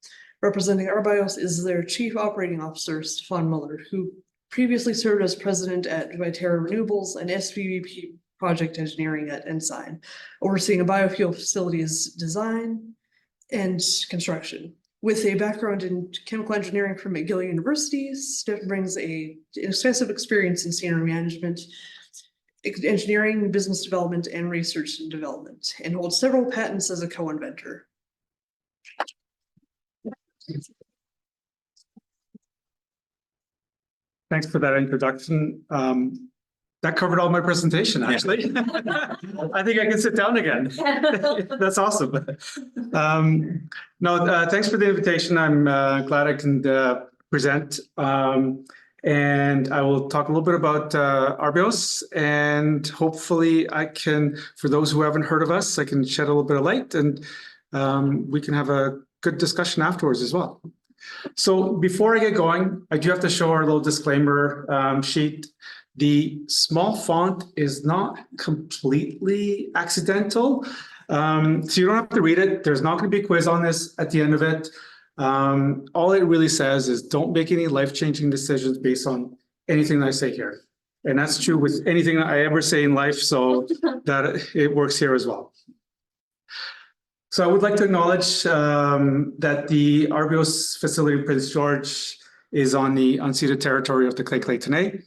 Representing Arbios is their Chief Operating Officer, Stefan Muller, who previously served as president at Viterra Renewables and SVP project engineering at Ensign, overseeing a biofuel facility's design and construction. With a background in chemical engineering from McGill University, Steph brings an extensive experience in senior management, engineering, business development, and research and development, and holds several patents as a co-inventor. Thanks for that introduction. That covered all my presentation, actually. I think I can sit down again. That's awesome. Thanks for the invitation. I'm glad I can present. And I will talk a little bit about Arbios, and hopefully I can, for those who haven't heard of us, I can shed a little bit of light, and we can have a good discussion afterwards as well. So before I get going, I do have to show our little disclaimer sheet. The small font is not completely accidental. So you don't have to read it. There's not going to be a quiz on this at the end of it. All it really says is don't make any life-changing decisions based on anything that I say here. And that's true with anything that I ever say in life, so that it works here as well. So I would like to acknowledge that the Arbios facility in Prince George is on the unceded territory of the Lheidli T'enneh.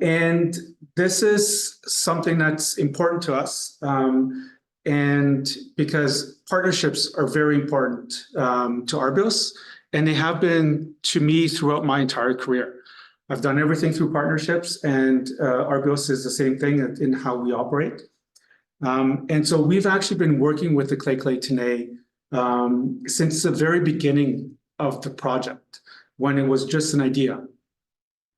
And this is something that's important to us. And because partnerships are very important to Arbios, and they have been to me throughout my entire career. I've done everything through partnerships, and Arbios is the same thing in how we operate. And so we've actually been working with the Lheidli T'enneh since the very beginning of the project, when it was just an idea.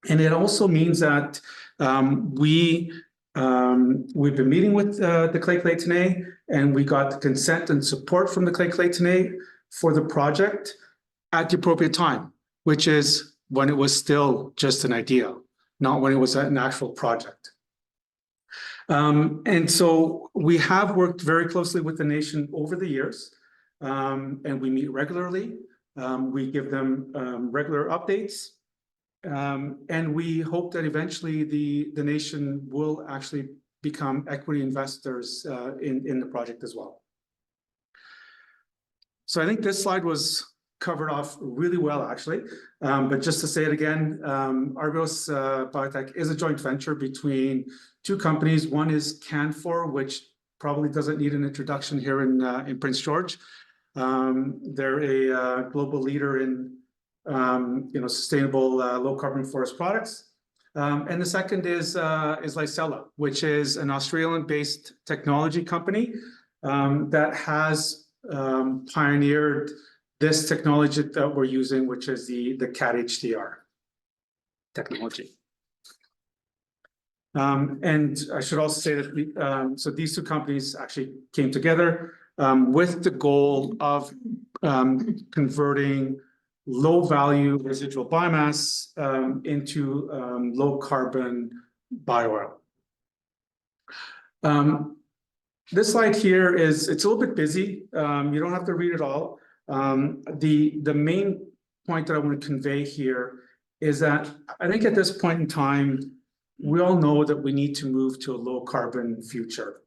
And it also means that we've been meeting with the Lheidli T'enneh, and we got the consent and support from the Lheidli T'enneh for the project at the appropriate time, which is when it was still just an idea, not when it was an actual project. And so we have worked very closely with the nation over the years, and we meet regularly. We give them regular updates. And we hope that eventually the nation will actually become equity investors in the project as well. So I think this slide was covered off really well, actually. But just to say it again, Arbios Biotech is a joint venture between two companies. One is Canfor, which probably doesn't need an introduction here in Prince George. They're a global leader in sustainable low carbon forest products. And the second is Licella, which is an Australian-based technology company that has pioneered this technology that we're using, which is the CAD-HDR technology. And I should also say that so these two companies actually came together with the goal of converting low value residual biomass into low carbon biooil. This slide here it's a little bit busy. You don't have to read it all. The main point that I want to convey here is that I think at this point in time, we all know that we need to move to a low carbon future.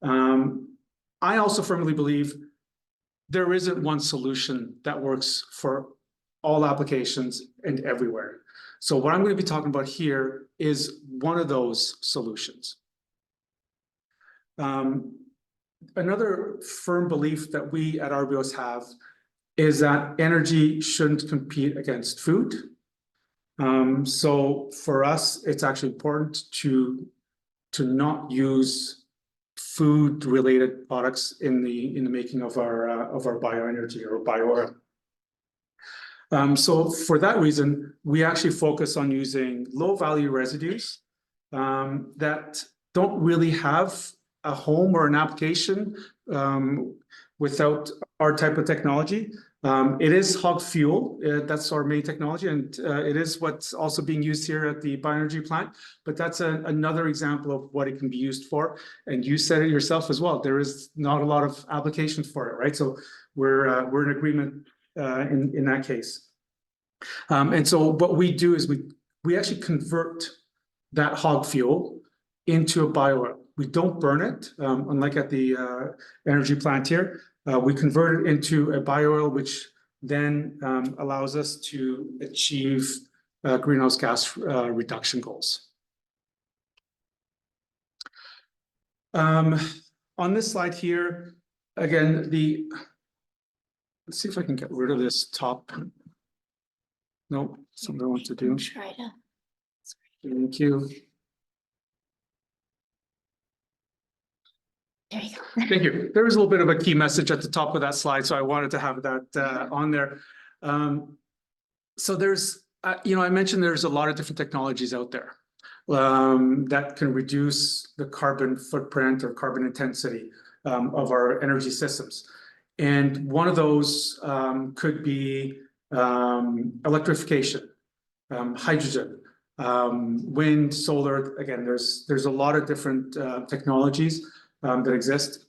I also firmly believe there isn't one solution that works for all applications and everywhere. So what I'm going to be talking about here is one of those solutions. Another firm belief that we at Arbios have is that energy shouldn't compete against food. So for us, it's actually important to not use food-related products in the making of our bioenergy or biooil. So for that reason, we actually focus on using low-value residues that don't really have a home or an application without our type of technology. It is hog fuel, that's our main technology, and it is what's also being used here at the bioenergy plant, but that's another example of what it can be used for. And you said it yourself as well, there is not a lot of applications for it, right? So we're in agreement in that case. And so what we do is we actually convert that hog fuel into a biooil. We don't burn it, unlike at the energy plant here. We convert it into a biooil, which then allows us to achieve greenhouse gas reduction goals. On this slide here, again, let's see if I can get rid of this top. Nope, something I want to do. Try to. Thank you. There you go. Thank you. There was a little bit of a key message at the top of that slide, so I wanted to have that on there. So there's, I mentioned there's a lot of different technologies out there that can reduce the carbon footprint or carbon intensity of our energy systems. And one of those could be electrification, hydrogen, wind, solar. Again, there's a lot of different technologies that exist.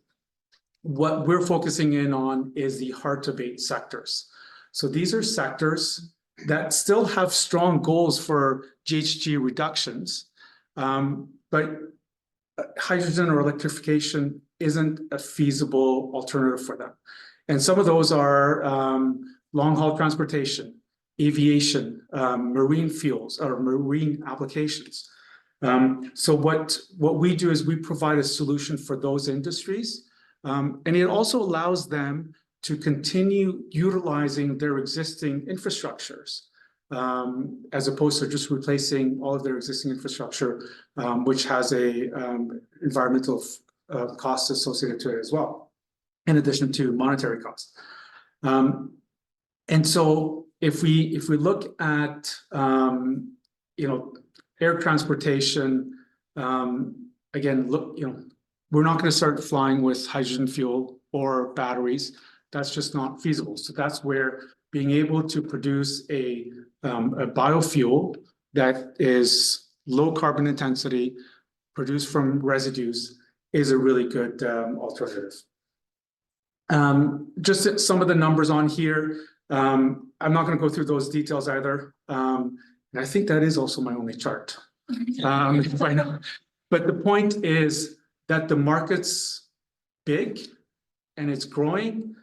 What we're focusing in on is the hard-to-abate sectors. So these are sectors that still have strong goals for GHG reductions, but hydrogen or electrification isn't a feasible alternative for them. And some of those are long-haul transportation, aviation, marine fuels, or marine applications. So what we do is we provide a solution for those industries, and it also allows them to continue utilizing their existing infrastructures, as opposed to just replacing all of their existing infrastructure, which has a environmental costs associated to it as well, in addition to monetary costs. And so if we look at air transportation, again, we're not going to start flying with hydrogen fuel or batteries. That's just not feasible. So that's where being able to produce a biofuel that is low carbon intensity, produced from residues, is a really good alternative. Just some of the numbers on here. I'm not going to go through those details either. And I think that is also my only chart. If I know. But the point is that the market's big and it's growing.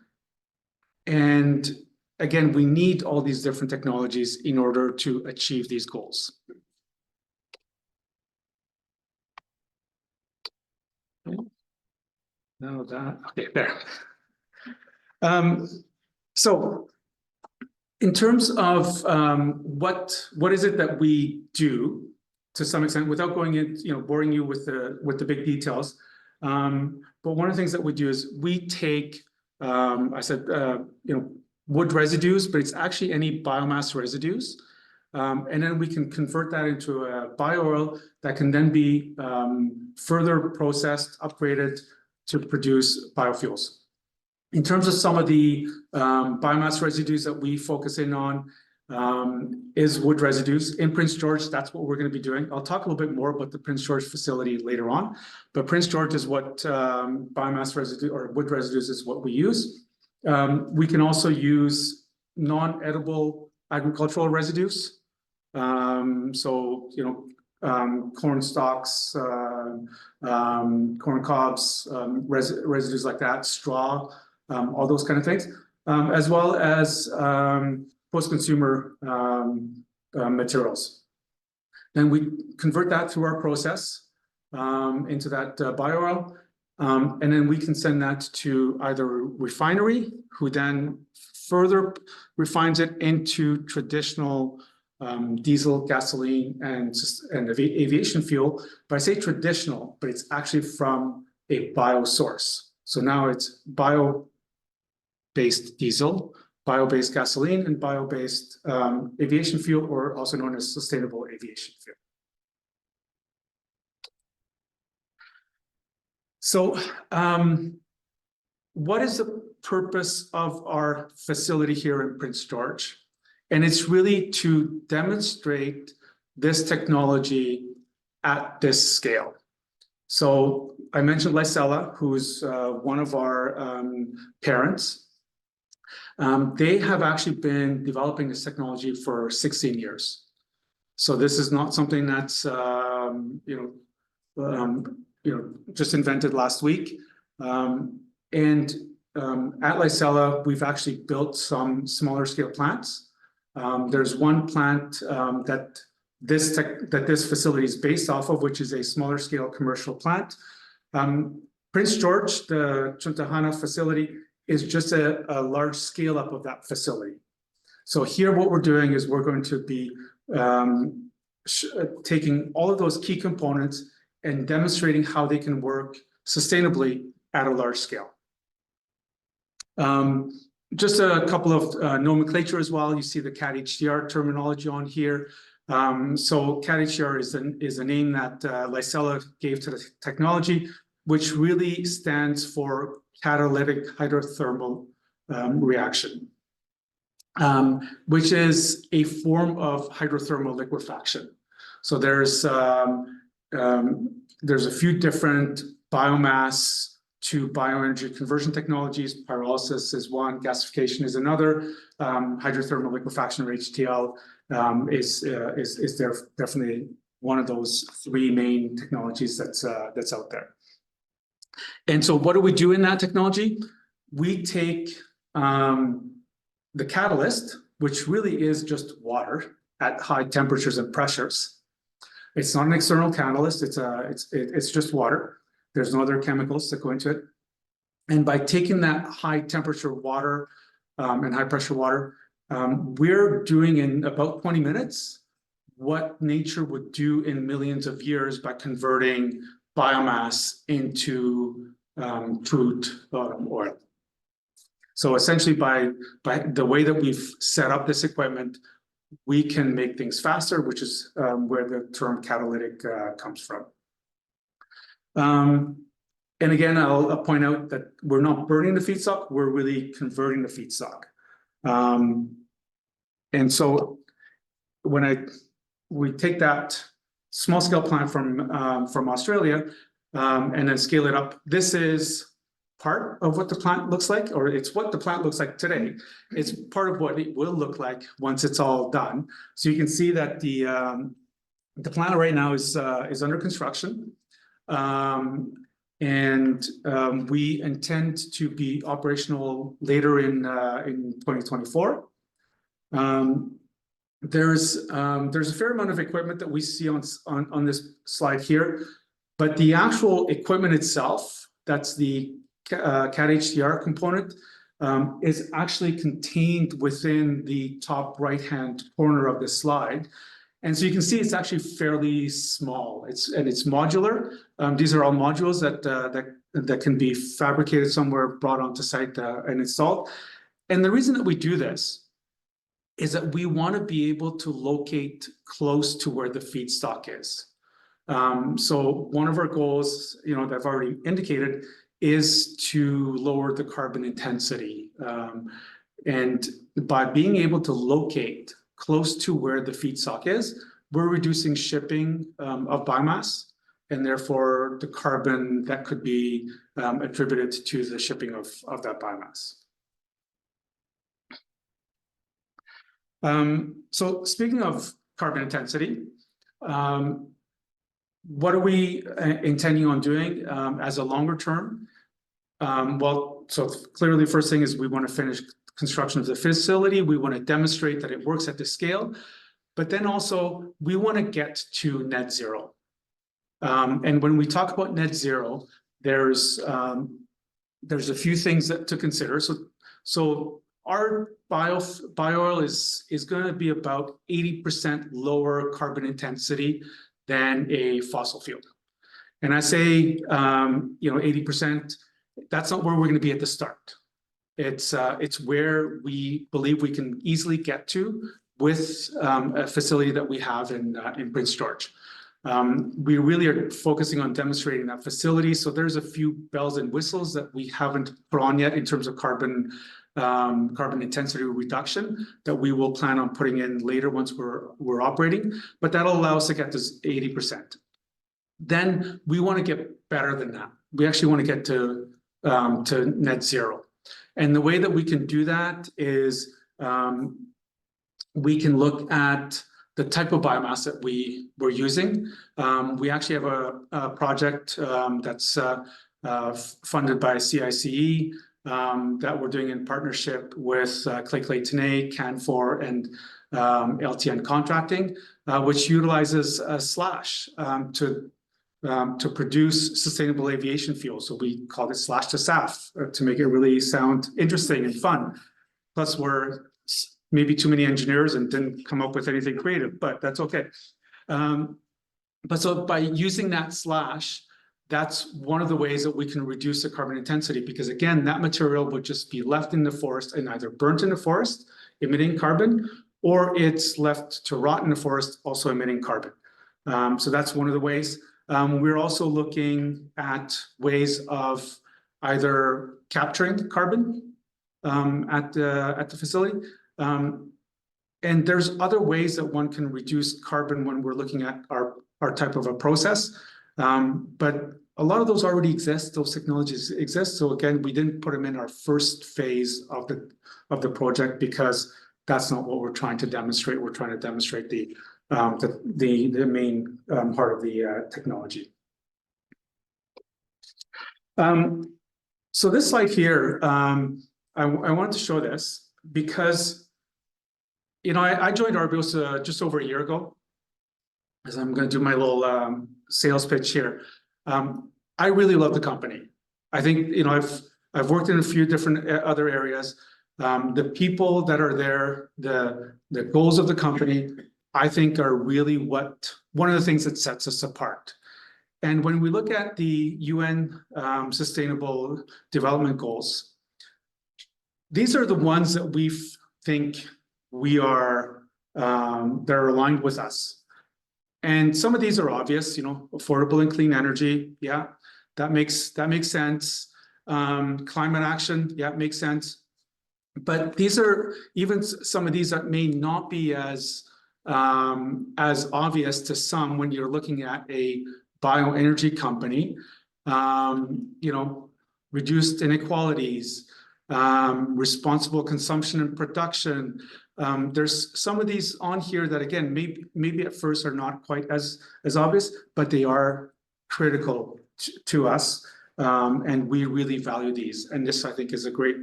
And again, we need all these different technologies in order to achieve these goals. No, that, okay, there. So in terms of what is it that we do to some extent, without going in, boring you with the big details. But one of the things that we do is we take, I said, wood residues, but it's actually any biomass residues. And then we can convert that into a bio-oil that can then be further processed, upgraded to produce biofuels. In terms of some of the biomass residues that we focus in on is wood residues. In Prince George, that's what we're going to be doing. I'll talk a little bit more about the Prince George facility later on, but Prince George is what biomass residue or wood residues is what we use. We can also use non-edible agricultural residues. So, corn stalks, corn cobs, residues like that, straw, all those kind of things, as well as post-consumer materials. Then we convert that through our process into that bio-oil, and then we can send that to either refinery, who then further refines it into traditional diesel, gasoline, and aviation fuel. But I say traditional, but it's actually from a bio source. So now it's bio-based diesel, bio-based gasoline, and bio-based aviation fuel, or also known as sustainable aviation fuel. So what is the purpose of our facility here in Prince George? And it's really to demonstrate this technology at this scale. So I mentioned Lysella, who's one of our parents. They have actually been developing this technology for 16 years. So this is not something that's just invented last week. And at Lysella, we've actually built some smaller scale plants. There's one plant that this facility is based off of, which is a smaller scale commercial plant. Prince George, the Chuntahana facility, is just a large scale up of that facility. So here what we're doing is we're going to be taking all of those key components and demonstrating how they can work sustainably at a large scale. Just a couple of nomenclature as well. You see the CAD-HDR terminology on here. So CAD-HDR is a name that Lysella gave to the technology, which really stands for catalytic hydrothermal reaction, which is a form of hydrothermal liquefaction. So there's a few different biomass to bioenergy conversion technologies. Pyrolysis is one, gasification is another. Hydrothermal liquefaction, or HTL, is definitely one of those three main technologies that's out there. And so what do we do in that technology? We take the catalyst, which really is just water at high temperatures and pressures. It's not an external catalyst, it's just water. There's no other chemicals that go into it. And by taking that high temperature water and high pressure water, we're doing in about 20 minutes what nature would do in millions of years by converting biomass into crude oil. So essentially by the way that we've set up this equipment, we can make things faster, which is where the term catalytic comes from. And again, I'll point out that we're not burning the feedstock, we're really converting the feedstock. And so when we take that small scale plant from Australia and then scale it up, this is part of what the plant looks like, or it's what the plant looks like today. It's part of what it will look like once it's all done. So you can see that the plant right now is under construction. We intend to be operational later in 2024. There's a fair amount of equipment that we see on this slide here, but the actual equipment itself, that's the CAD HDR component, is actually contained within the top right-hand corner of the slide. And so you can see it's actually fairly small. It's modular. These are all modules that can be fabricated somewhere, brought onto site and installed. And the reason that we do this is that we want to be able to locate close to where the feedstock is. So one of our goals, that I've already indicated, is to lower the carbon intensity. And by being able to locate close to where the feedstock is, we're reducing shipping of biomass, and therefore the carbon that could be attributed to the shipping of that biomass. So speaking of carbon intensity, what are we intending on doing as a longer term? Well, so clearly the first thing is we want to finish construction of the facility. We want to demonstrate that it works at this scale, but then also we want to get to net zero. And when we talk about net zero, there's a few things to consider. So our bio oil is going to be about 80% lower carbon intensity than a fossil fuel. And I say, 80%, that's not where we're going to be at the start. It's where we believe we can easily get to with a facility that we have in Prince George. We really are focusing on demonstrating that facility. So there's a few bells and whistles that we haven't put on yet in terms of carbon intensity reduction that we will plan on putting in later once we're operating, but that'll allow us to get to 80%. Then we want to get better than that. We actually want to get to net zero. And the way that we can do that is we can look at the type of biomass that we're using. We actually have a project that's funded by CICE that we're doing in partnership with Clay Tenay, Canfor, and LTN Contracting, which utilizes slash to produce sustainable aviation fuel. So we call it slash to SAF to make it really sound interesting and fun. Plus, we're maybe too many engineers and didn't come up with anything creative, but that's okay. But so by using that slash, that's one of the ways that we can reduce the carbon intensity, because again, that material would just be left in the forest and either burnt in the forest, emitting carbon, or it's left to rot in the forest, also emitting carbon. So that's one of the ways. We're also looking at ways of either capturing carbon at the facility. And there's other ways that one can reduce carbon when we're looking at our type of a process. But a lot of those already exist, those technologies exist. So again, we didn't put them in our first phase of the project because that's not what we're trying to demonstrate. We're trying to demonstrate the main part of the technology. So this slide here, I wanted to show this because I joined Arbios just over a year ago. As I'm going to do my little sales pitch here. I really love the company. I think I've worked in a few different other areas. The people that are there, the goals of the company, I think are really one of the things that sets us apart. And when we look at the UN Sustainable Development Goals, these are the ones that we think we are that are aligned with us. And some of these are obvious, affordable and clean energy. Yeah, that makes sense. Climate action, yeah, makes sense. But these are even some of these that may not be as obvious to some when you're looking at a bioenergy company. Reduced inequalities, responsible consumption and production. There's some of these on here that, again, maybe at first are not quite as obvious, but they are critical to us. And we really value these. And this, I think, is a great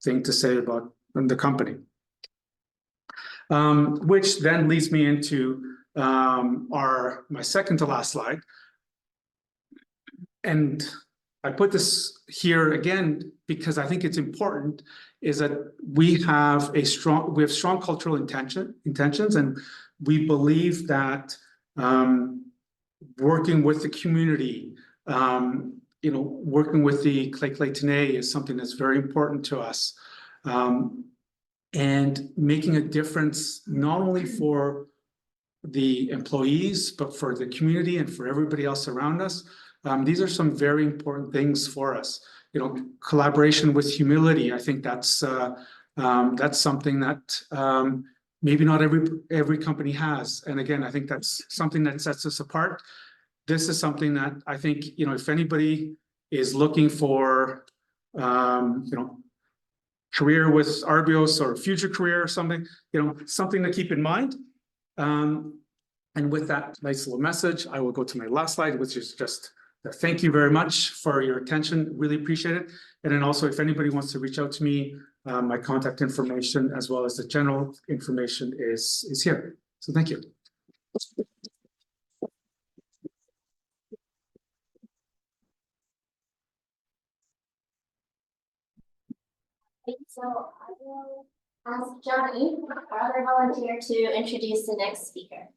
thing to say about the company. Which then leads me into my second to last slide. And I put this here again because I think it's important, is that we have strong cultural intentions, and we believe that working with the community, working with the Clay is something that's very important to us. And making a difference not only for the employees, but for the community and for everybody else around us. These are some very important things for us. Collaboration with humility. I think that's something that maybe not every company has. And again, I think that's something that sets us apart. This is something that I think, if anybody is looking for, career with Arbios or future career or something, something to keep in mind. And with that nice little message, I will go to my last slide, which is just thank you very much for your attention. Really appreciate it. And then also, if anybody wants to reach out to me, my contact information as well as the general information is here. So thank you. So I will ask Johnny, our other volunteer, to introduce the next speaker.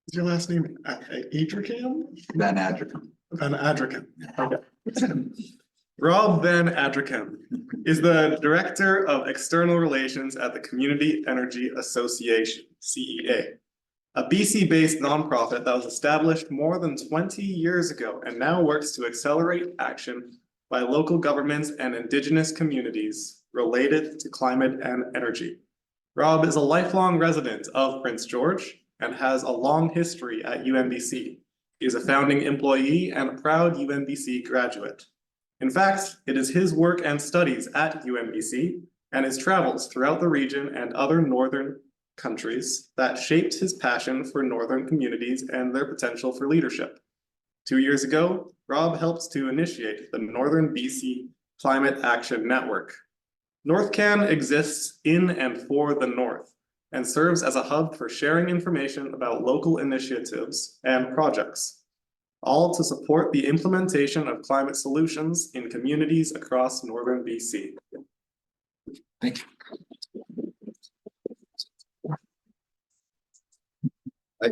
Is your last name Adricam? Van Adricam. Van Adricam. Okay. Rob Van Adricam is the Director of External Relations at the Community Energy Association, CEA, a BC-based nonprofit that was established more than 20 years ago and now works to accelerate action by local governments and Indigenous communities related to climate and energy. Rob is a lifelong resident of Prince George and has a long history at UNBC. He is a founding employee and a proud UNBC graduate. In fact, it is his work and studies at UNBC and his travels throughout the region and other northern countries that shaped his passion for northern communities and their potential for leadership. 2 years ago, Rob helped to initiate the Northern BC Climate Action Network. NorthCan exists in and for the North and serves as a hub for sharing information about local initiatives and projects, all to support the implementation of climate solutions in communities across northern BC. Thank you.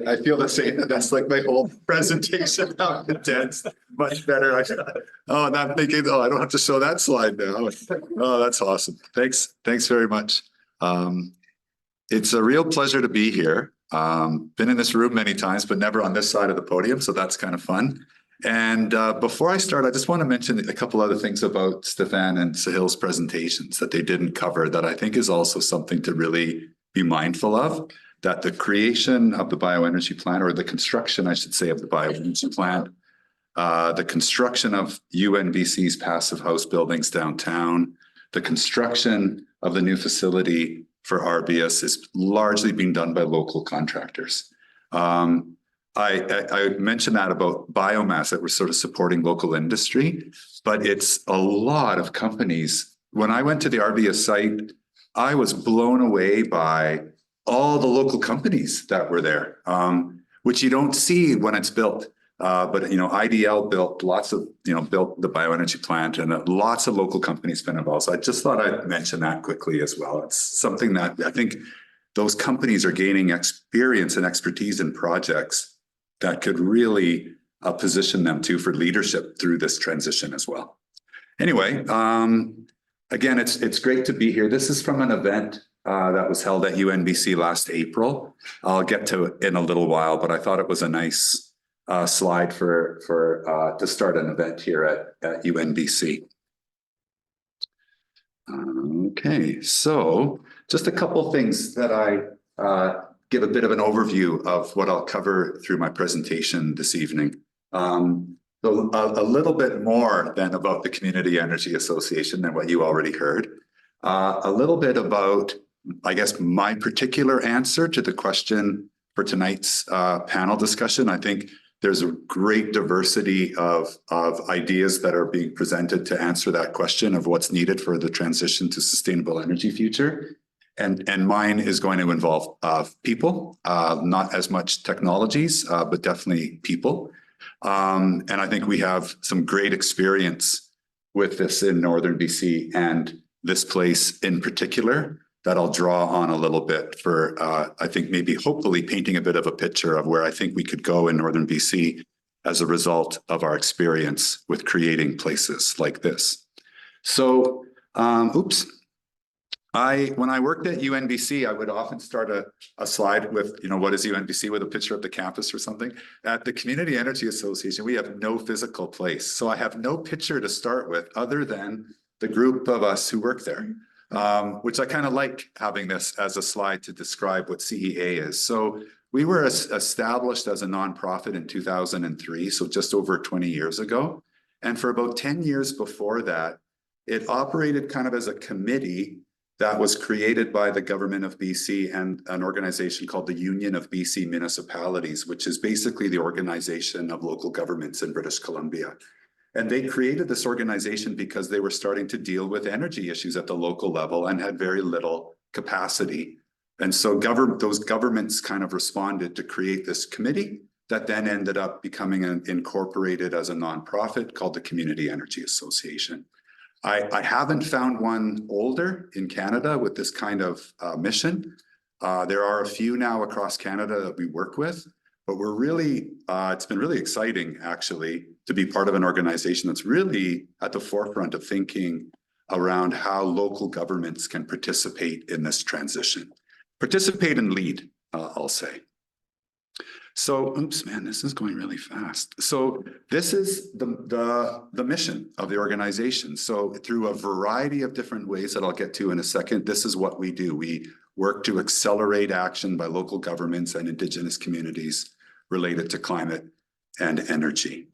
I feel the same. That's like my whole presentation. How condensed, much better. Oh, and I'm thinking, I don't have to show that slide now. Oh, that's awesome. Thanks very much. It's a real pleasure to be here. Been in this room many times, but never on this side of the podium, so that's kind of fun. And before I start, I just want to mention a couple other things about Stefan and Sahil's presentations that they didn't cover that I think is also something to really be mindful of. That the creation of the bioenergy plant, or the construction, I should say, of the bioenergy plant, the construction of UNBC's passive house buildings downtown, the construction of the new facility for Arbios is largely being done by local contractors. I mentioned that about biomass, that we're sort of supporting local industry, but it's a lot of companies. When I went to the Arbios site, I was blown away by all the local companies that were there, which you don't see when it's built. But IDL built built the bioenergy plant, and lots of local companies been involved. So I just thought I'd mention that quickly as well. It's something that I think those companies are gaining experience and expertise in projects that could really position them for leadership through this transition as well. Anyway, again, it's great to be here. This is from an event that was held at UNBC last April. I'll get to it in a little while, but I thought it was a nice slide to start an event here at UNBC. Okay, so just a couple things that I give a bit of an overview of what I'll cover through my presentation this evening. So a little bit more than about the Community Energy Association than what you already heard. A little bit about, I guess, my particular answer to the question for tonight's panel discussion. I think there's a great diversity of ideas that are being presented to answer that question of what's needed for the transition to sustainable energy future. And mine is going to involve people, not as much technologies, but definitely people. And I think we have some great experience with this in Northern BC and this place in particular that I'll draw on a little bit for, I think maybe hopefully painting a bit of a picture of where I think we could go in Northern BC as a result of our experience with creating places like this. So, when I worked at UNBC, I would often start a slide with, what is UNBC, with a picture of the campus or something. At the Community Energy Association, we have no physical place. So I have no picture to start with other than the group of us who work there, which I kind of like having this as a slide to describe what CEA is. So we were established as a nonprofit in 2003, so just over 20 years ago. And for about 10 years before that, it operated kind of as a committee that was created by the government of BC and an organization called the Union of BC Municipalities, which is basically the organization of local governments in British Columbia. And they created this organization because they were starting to deal with energy issues at the local level and had very little capacity. And so those governments kind of responded to create this committee that then ended up becoming incorporated as a nonprofit called the Community Energy Association. I haven't found one older in Canada with this kind of mission. There are a few now across Canada that we work with, but we're really, it's been really exciting actually to be part of an organization that's really at the forefront of thinking around how local governments can participate in this transition. Participate and lead, I'll say. So, oops, man, this is going really fast. So this is the mission of the organization. So through a variety of different ways that I'll get to in a second, this is what we do. We work to accelerate action by local governments and Indigenous communities related to climate and energy.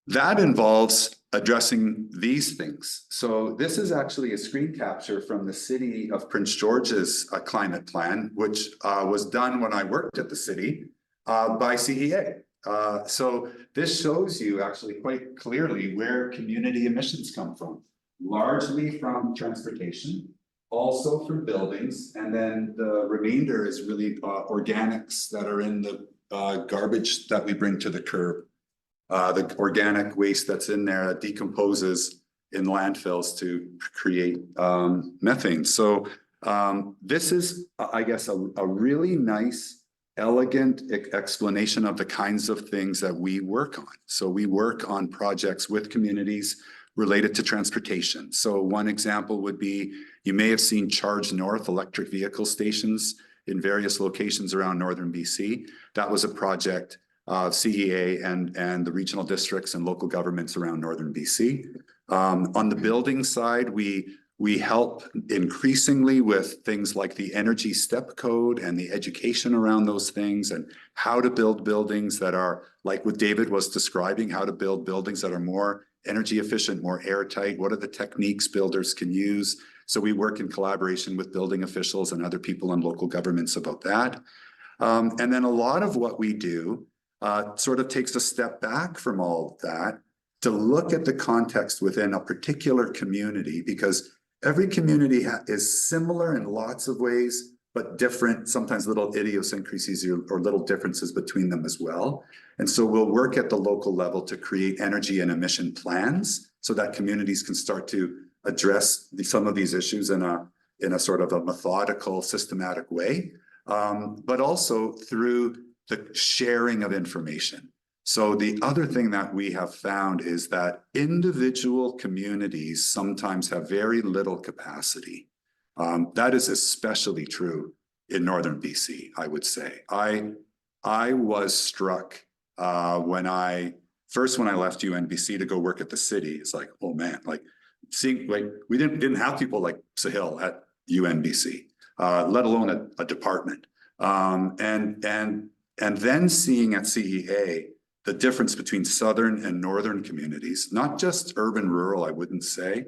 That involves addressing these things. So this is actually a screen capture from the city of Prince George's climate plan, which was done when I worked at the city by CEA. So this shows you actually quite clearly where community emissions come from, largely from transportation, also from buildings, and then the remainder is really organics that are in the garbage that we bring to the curb. The organic waste that's in there decomposes in landfills to create methane. So this is, I guess, a really nice, elegant explanation of the kinds of things that we work on. So we work on projects with communities related to transportation. So one example would be, you may have seen Charge North electric vehicle stations in various locations around Northern BC. That was a project CEA and the regional districts and local governments around Northern BC. On the building side, we help increasingly with things like the energy step code and the education around those things and how to build buildings that are, like what David was describing, how to build buildings that are more energy efficient, more airtight. What are the techniques builders can use? So we work in collaboration with building officials and other people in local governments about that. And then a lot of what we do sort of takes a step back from all of that to look at the context within a particular community, because every community is similar in lots of ways, but different, sometimes little idiosyncrasies or little differences between them as well. And so we'll work at the local level to create energy and emission plans so that communities can start to address some of these issues in a sort of a methodical, systematic way, but also through the sharing of information. So the other thing that we have found is that individual communities sometimes have very little capacity. That is especially true in Northern BC, I would say. I I was struck when I left UNBC to go work at the city. It's like, oh man, like seeing, like, we didn't have people like Sahil at UNBC, let alone a department. And then seeing at CEA the difference between southern and northern communities, not just urban rural, I wouldn't say.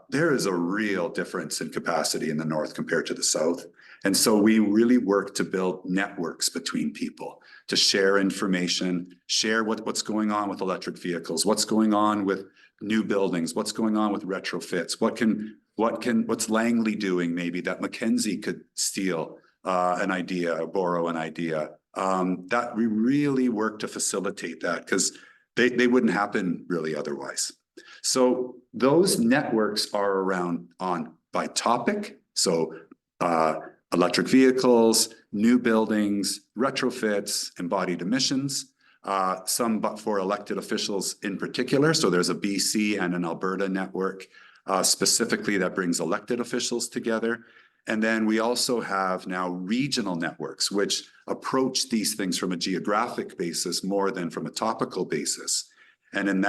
There is a real difference in capacity in the north compared to the south. And so we really work to build networks between people, to share information, share what's going on with electric vehicles, what's going on with new buildings, what's going on with retrofits, what's Langley doing maybe that Mackenzie could steal an idea or borrow an idea. That we really work to facilitate that because they wouldn't happen really otherwise. So those networks are around by topic. So electric vehicles, new buildings, retrofits, embodied emissions, some but for elected officials in particular. So there's a BC and an Alberta network specifically that brings elected officials together. And then we also have now regional networks, which approach these things from a geographic basis more than from a topical basis. And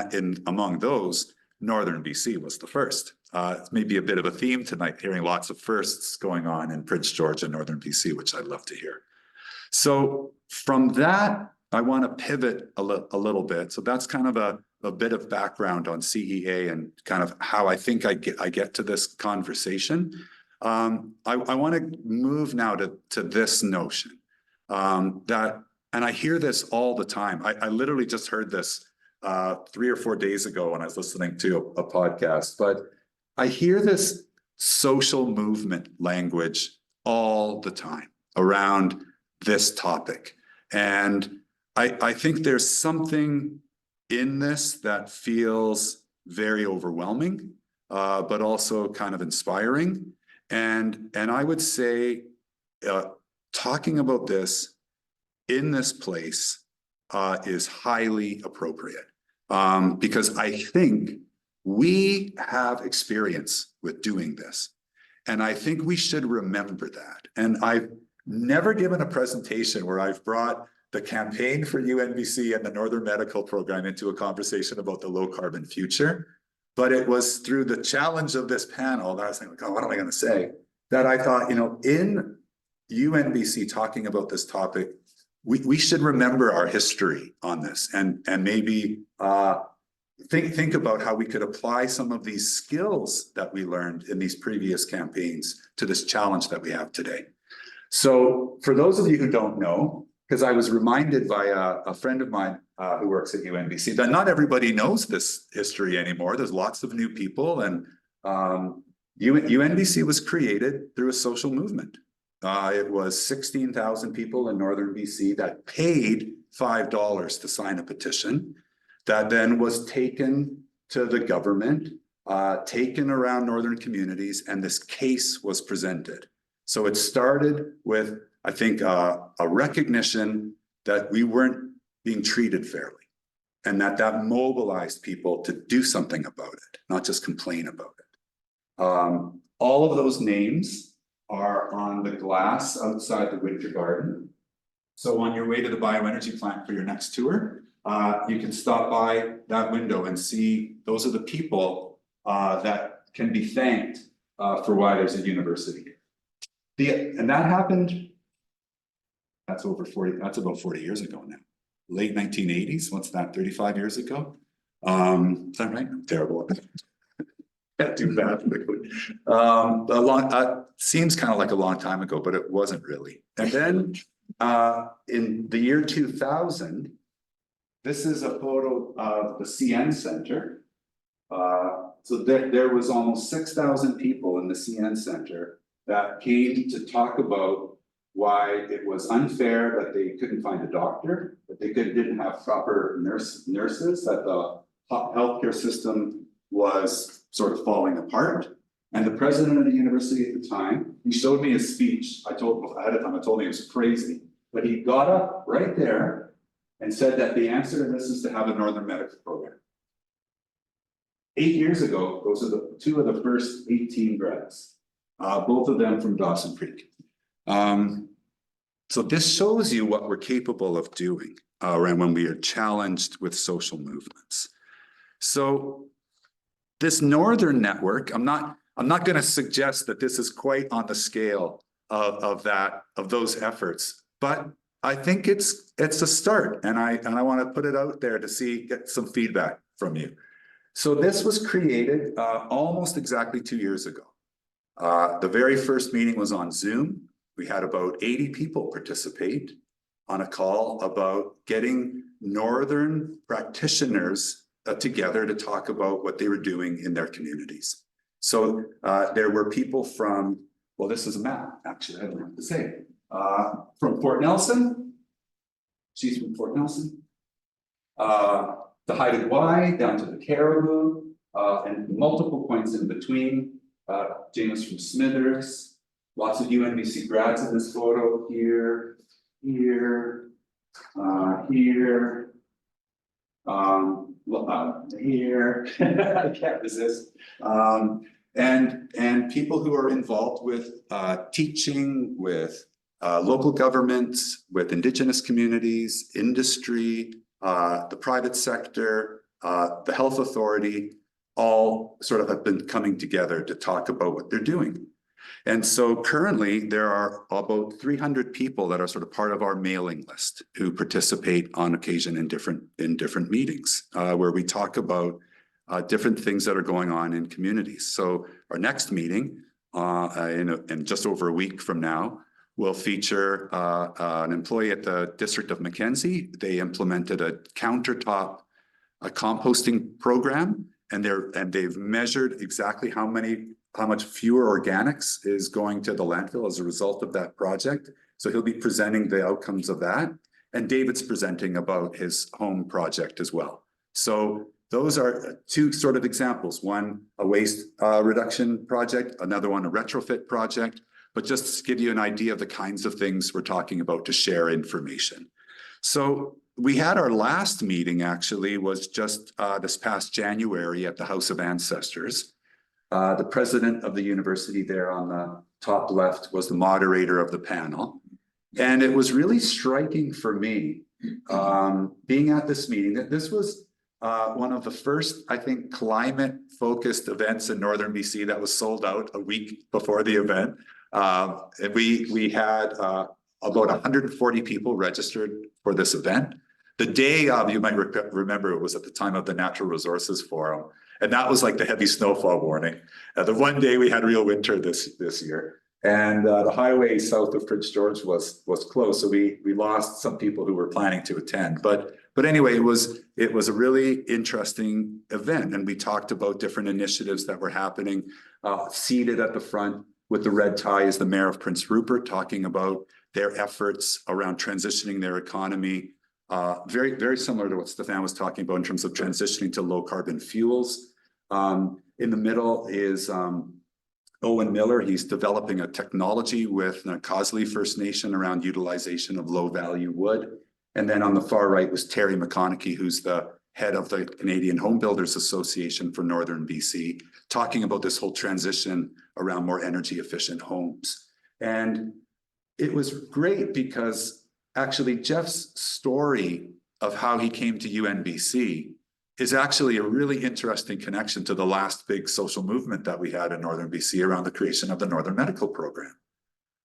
among those, Northern BC was the first. It's maybe a bit of a theme tonight, hearing lots of firsts going on in Prince George and Northern BC, which I'd love to hear. So from that, I want to pivot a little bit. So that's kind of a bit of background on CEA and kind of how I think I get to this conversation. I want to move now to this notion that, and I hear this all the time. I literally just heard this 3 or 4 days ago when I was listening to a podcast, but I hear this social movement language all the time around this topic. And I think there's something in this that feels very overwhelming, but also kind of inspiring. And I would say talking about this in this place is highly appropriate because I think we have experience with doing this. And I think we should remember that. And I've never given a presentation where I've brought the campaign for UNBC and the Northern Medical Program into a conversation about the low carbon future. But it was through the challenge of this panel that I was thinking, oh, what am I going to say? That I thought, in UNBC talking about this topic, we should remember our history on this and maybe think about how we could apply some of these skills that we learned in these previous campaigns to this challenge that we have today. So for those of you who don't know, because I was reminded by a friend of mine who works at UNBC that not everybody knows this history anymore. There's lots of new people, and UNBC was created through a social movement. It was 16,000 people in Northern BC that paid $5 to sign a petition that then was taken to the government, taken around Northern communities, and this case was presented. So it started with, I think, a recognition that we weren't being treated fairly, and that mobilized people to do something about it, not just complain about it. All of those names are on the glass outside the Winter Garden. So on your way to the bioenergy plant for your next tour, you can stop by that window and see those are the people that can be thanked for why there's a university. And that happened, that's about 40 years ago now. Late 1980s, what's that, 35 years ago? Is that right? I'm terrible at that. Too bad. Seems kind of like a long time ago, but it wasn't really. And then in the year 2000, this is a photo of the CN Center. So there was almost 6,000 people in the CN Center that came to talk about why it was unfair that they couldn't find a doctor, that they didn't have proper nurses, that the healthcare system was sort of falling apart. And the president of the university at the time, he showed me a speech. I told him it was crazy, but he got up right there and said that the answer to this is to have a Northern Medical Program. 8 years ago, those are the two of the first 18 grads, both of them from Dawson Creek. So this shows you what we're capable of doing around when we are challenged with social movements. So this northern network, I'm not going to suggest that this is quite on the scale of those efforts, but I think it's a start, and I want to put it out there to get some feedback from you. So this was created almost exactly 2 years ago. The very first meeting was on Zoom. We had about 80 people participate on a call about getting northern practitioners together to talk about what they were doing in their communities. So there were people from, well, this is a map, actually, I don't have to say, from Fort Nelson. She's from Fort Nelson. The Haida Gwaii down to the Caribou, and multiple points in between. James from Smithers, lots of UNBC grads in this photo here, here, here. Here, I can't resist. And people who are involved with teaching, with local governments, with Indigenous communities, industry, the private sector, the health authority, all sort of have been coming together to talk about what they're doing. And so currently there are about 300 people that are sort of part of our mailing list who participate on occasion in different meetings where we talk about different things that are going on in communities. So our next meeting in just over a week from now will feature an employee at the District of Mackenzie. They implemented a countertop composting program, and they've measured exactly how much fewer organics is going to the landfill as a result of that project. So he'll be presenting the outcomes of that. And David's presenting about his home project as well. So those are two sort of examples. One, a waste reduction project, another one, a retrofit project, but just to give you an idea of the kinds of things we're talking about to share information. So we had our last meeting actually was just this past January at the House of Ancestors. The president of the university there on the top left was the moderator of the panel. And it was really striking for me being at this meeting that this was one of the first, I think, climate focused events in Northern BC that was sold out a week before the event. And we had about 140 people registered for this event. The day of, you might remember, it was at the time of the Natural Resources Forum. And that was like the heavy snowfall warning. The one day we had real winter this year. And the highway south of Prince George was closed. So we lost some people who were planning to attend. But anyway, it was a really interesting event. And we talked about different initiatives that were happening. Seated at the front with the red tie is the mayor of Prince Rupert, talking about their efforts around transitioning their economy. Very, very similar to what Stefan was talking about in terms of transitioning to low carbon fuels. In the middle is Owen Miller. He's developing a technology with the Cosley First Nation around utilization of low value wood. And then on the far right was Terry McConaughey, who's the head of the Canadian Home Builders Association for Northern BC, talking about this whole transition around more energy efficient homes. And it was great because actually Jeff's story of how he came to UNBC is actually a really interesting connection to the last big social movement that we had in Northern BC around the creation of the Northern Medical Program.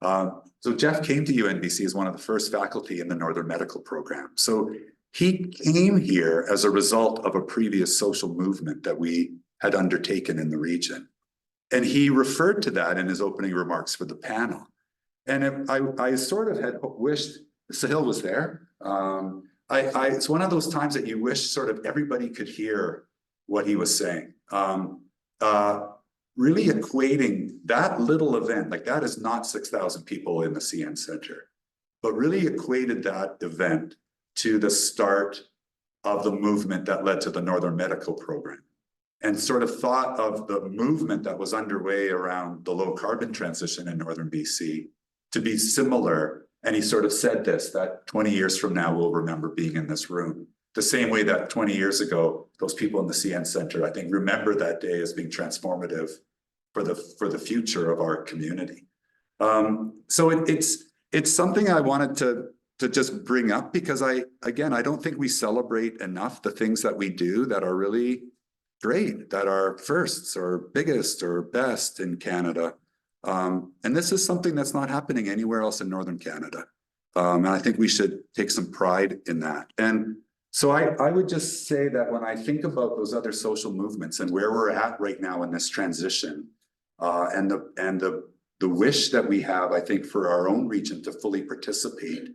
So Jeff came to UNBC as one of the first faculty in the Northern Medical Program. So he came here as a result of a previous social movement that we had undertaken in the region. And he referred to that in his opening remarks for the panel. And I sort of had wished, Sahil was there. It's one of those times that you wish sort of everybody could hear what he was saying. Really equating that little event, like that is not 6,000 people in the CN Center, but really equated that event to the start of the movement that led to the Northern Medical Program, and sort of thought of the movement that was underway around the low carbon transition in Northern BC to be similar. And he sort of said this, that 20 years from now, we'll remember being in this room. The same way that 20 years ago, those people in the CN Center, I think, remember that day as being transformative for the future of our community. So it's something I wanted to just bring up because I don't think we celebrate enough the things that we do that are really great, that are firsts or biggest or best in Canada. And this is something that's not happening anywhere else in Northern Canada. And I think we should take some pride in that. And so I would just say that when I think about those other social movements and where we're at right now in this transition, and the wish that we have, I think, for our own region to fully participate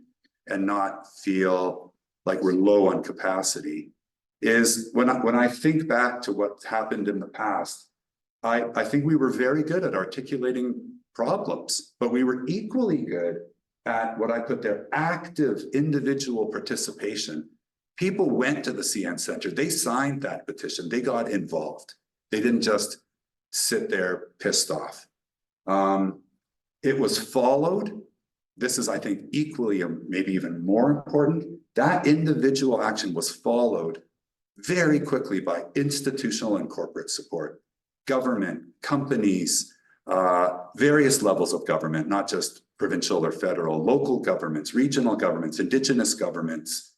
and not feel like we're low on capacity, is when I think back to what happened in the past, I think we were very good at articulating problems, but we were equally good at what I put there, active individual participation. People went to the CN Center, they signed that petition, they got involved. They didn't just sit there pissed off. It was followed. This is, I think, equally or maybe even more important. That individual action was followed very quickly by institutional and corporate support, government, companies, various levels of government, not just provincial or federal, local governments, regional governments, Indigenous governments.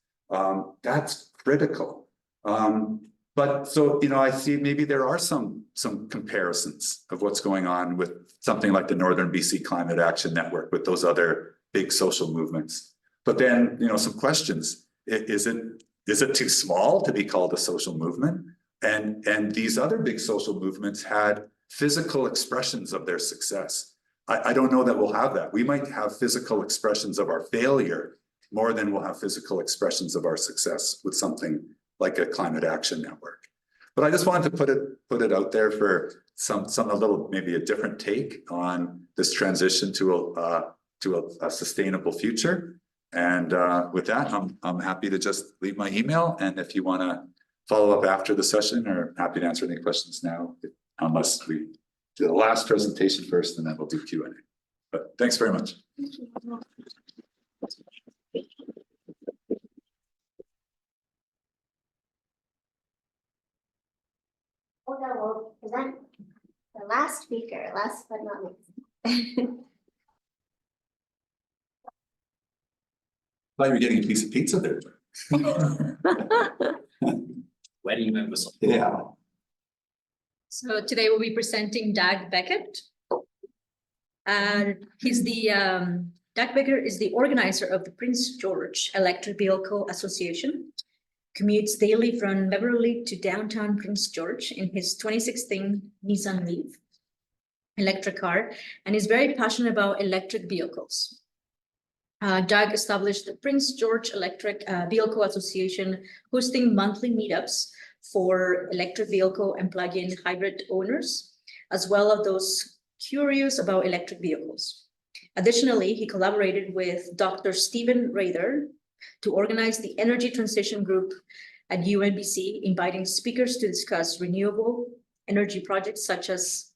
That's critical. But so, you know, I see maybe there are some comparisons of what's going on with something like the Northern BC Climate Action Network with those other big social movements. But then, you know, some questions. Is it too small to be called a social movement? And these other big social movements had physical expressions of their success. I don't know that we'll have that. We might have physical expressions of our failure more than we'll have physical expressions of our success with something like a climate action network. But I just wanted to put it out there for some a little, maybe a different take on this transition to a sustainable future. And with that, I'm happy to just leave my email. And if you want to follow up after the session, or happy to answer any questions now, unless we do the last presentation first, and then we'll do Q&A. But thanks very much. Okay, we'll present the last speaker, last but not least. Thought you were getting a piece of pizza there. Wedding and whistle. Yeah. So today we'll be presenting Doug Beckett. He's the Doug Beckett is the organizer of the Prince George Electric Vehicle Association. Commutes daily from Beverly to downtown Prince George in his 2016 Nissan Leaf electric car, and is very passionate about electric vehicles. Doug established the Prince George Electric Vehicle Association, hosting monthly meetups for electric vehicle and plug-in hybrid owners, as well as those curious about electric vehicles. Additionally, he collaborated with Dr. Stephen Rather to organize the Energy Transition Group at UNBC, inviting speakers to discuss renewable energy projects such as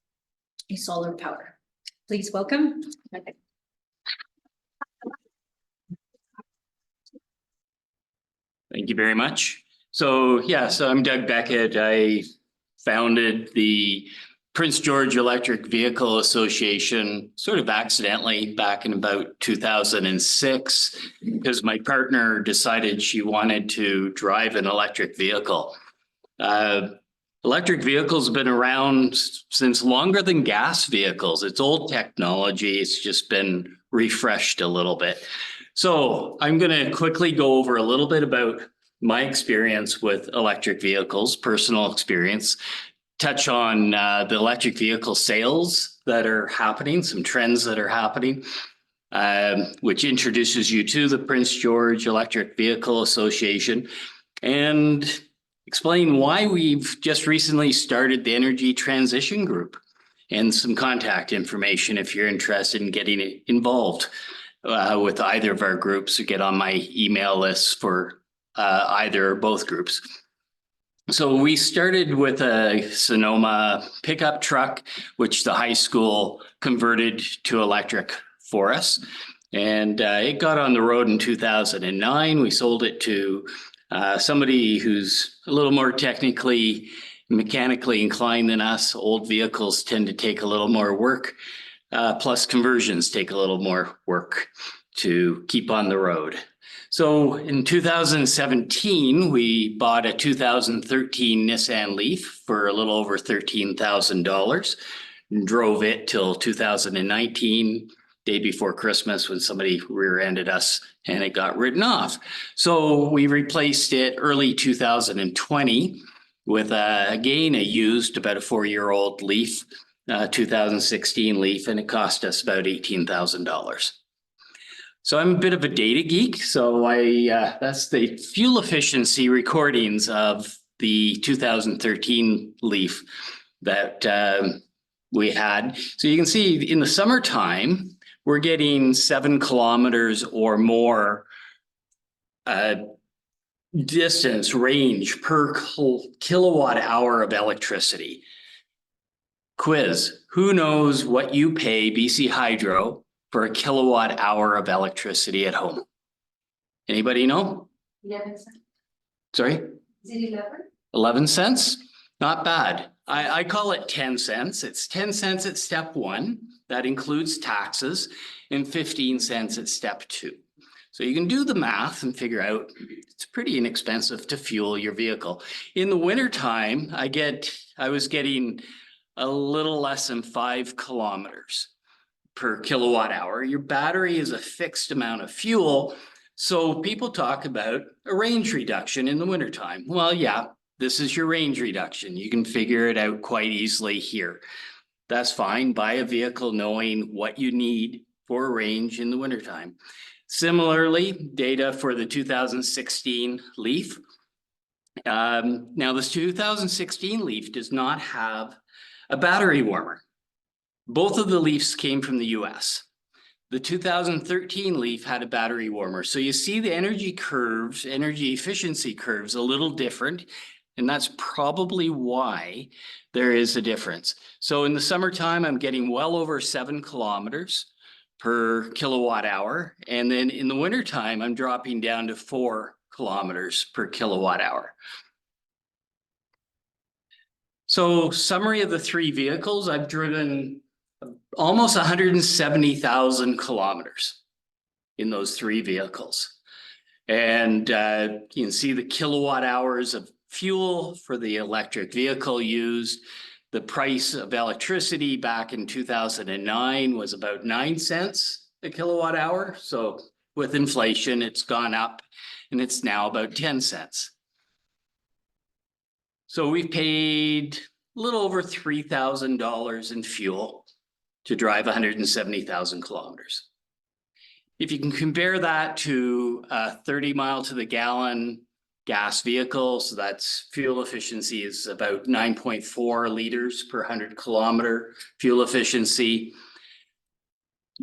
a solar power. Please welcome. Thank you very much. So yes, I'm Doug Beckett. I founded the Prince George Electric Vehicle Association sort of accidentally back in about 2006, because my partner decided she wanted to drive an electric vehicle. Electric vehicles have been around since longer than gas vehicles. It's old technology. It's just been refreshed a little bit. So I'm going to quickly go over a little bit about my experience with electric vehicles, personal experience, touch on the electric vehicle sales that are happening, some trends that are happening, which introduces you to the Prince George Electric Vehicle Association, and explain why we've just recently started the Energy Transition Group, and some contact information if you're interested in getting involved with either of our groups, or get on my email list for either or both groups. So we started with a Sonoma pickup truck, which the high school converted to electric for us. And it got on the road in 2009. We sold it to somebody who's a little more technically, mechanically inclined than us. Old vehicles tend to take a little more work, plus conversions take a little more work. to keep on the road. So in 2017, we bought a 2013 Nissan Leaf for a little over $13,000. Drove it till 2019, day before Christmas, when somebody rear-ended us and it got written off. So we replaced it early 2020 with again, a used, about a 4-year-old Leaf, 2016 Leaf, and it cost us about $18,000. So I'm a bit of a data geek, so that's the fuel efficiency recordings of the 2013 Leaf that we had. So you can see in the summertime, we're getting 7 kilometers or more distance range per kilowatt hour of electricity. Quiz, who knows what you pay BC Hydro for a kilowatt hour of electricity at home? Anybody know? 11 cents. Sorry? Is it 11? 11 cents? Not bad. I call it 10 cents. It's 10 cents at step 1. That includes taxes, and 15 cents at step 2. So you can do the math and figure out it's pretty inexpensive to fuel your vehicle. In the wintertime, I was getting a little less than 5 kilometers per kilowatt hour. Your battery is a fixed amount of fuel. So people talk about a range reduction in the wintertime. Well, yeah, this is your range reduction. You can figure it out quite easily here. That's fine. Buy a vehicle knowing what you need for a range in the wintertime. Similarly, data for the 2016 Leaf. Now this 2016 Leaf does not have a battery warmer. Both of the Leafs came from the US. The 2013 Leaf had a battery warmer. So you see the energy curves, energy efficiency curves, a little different. And that's probably why there is a difference. So in the summertime, I'm getting well over 7 kilometers per kilowatt hour. And then in the wintertime, I'm dropping down to 4 kilometers per kilowatt hour. So summary of the 3 vehicles, I've driven almost 170,000 kilometers in those 3 vehicles. And you can see the kilowatt hours of fuel for the electric vehicle used. The price of electricity back in 2009 was about 9 cents a kilowatt hour. So with inflation, it's gone up and it's now about 10 cents. So we've paid a little over $3,000 in fuel to drive 170,000 kilometers. If you can compare that to a 30 mile to the gallon gas vehicle, so that's fuel efficiency is about 9.4 liters per 100 kilometer fuel efficiency.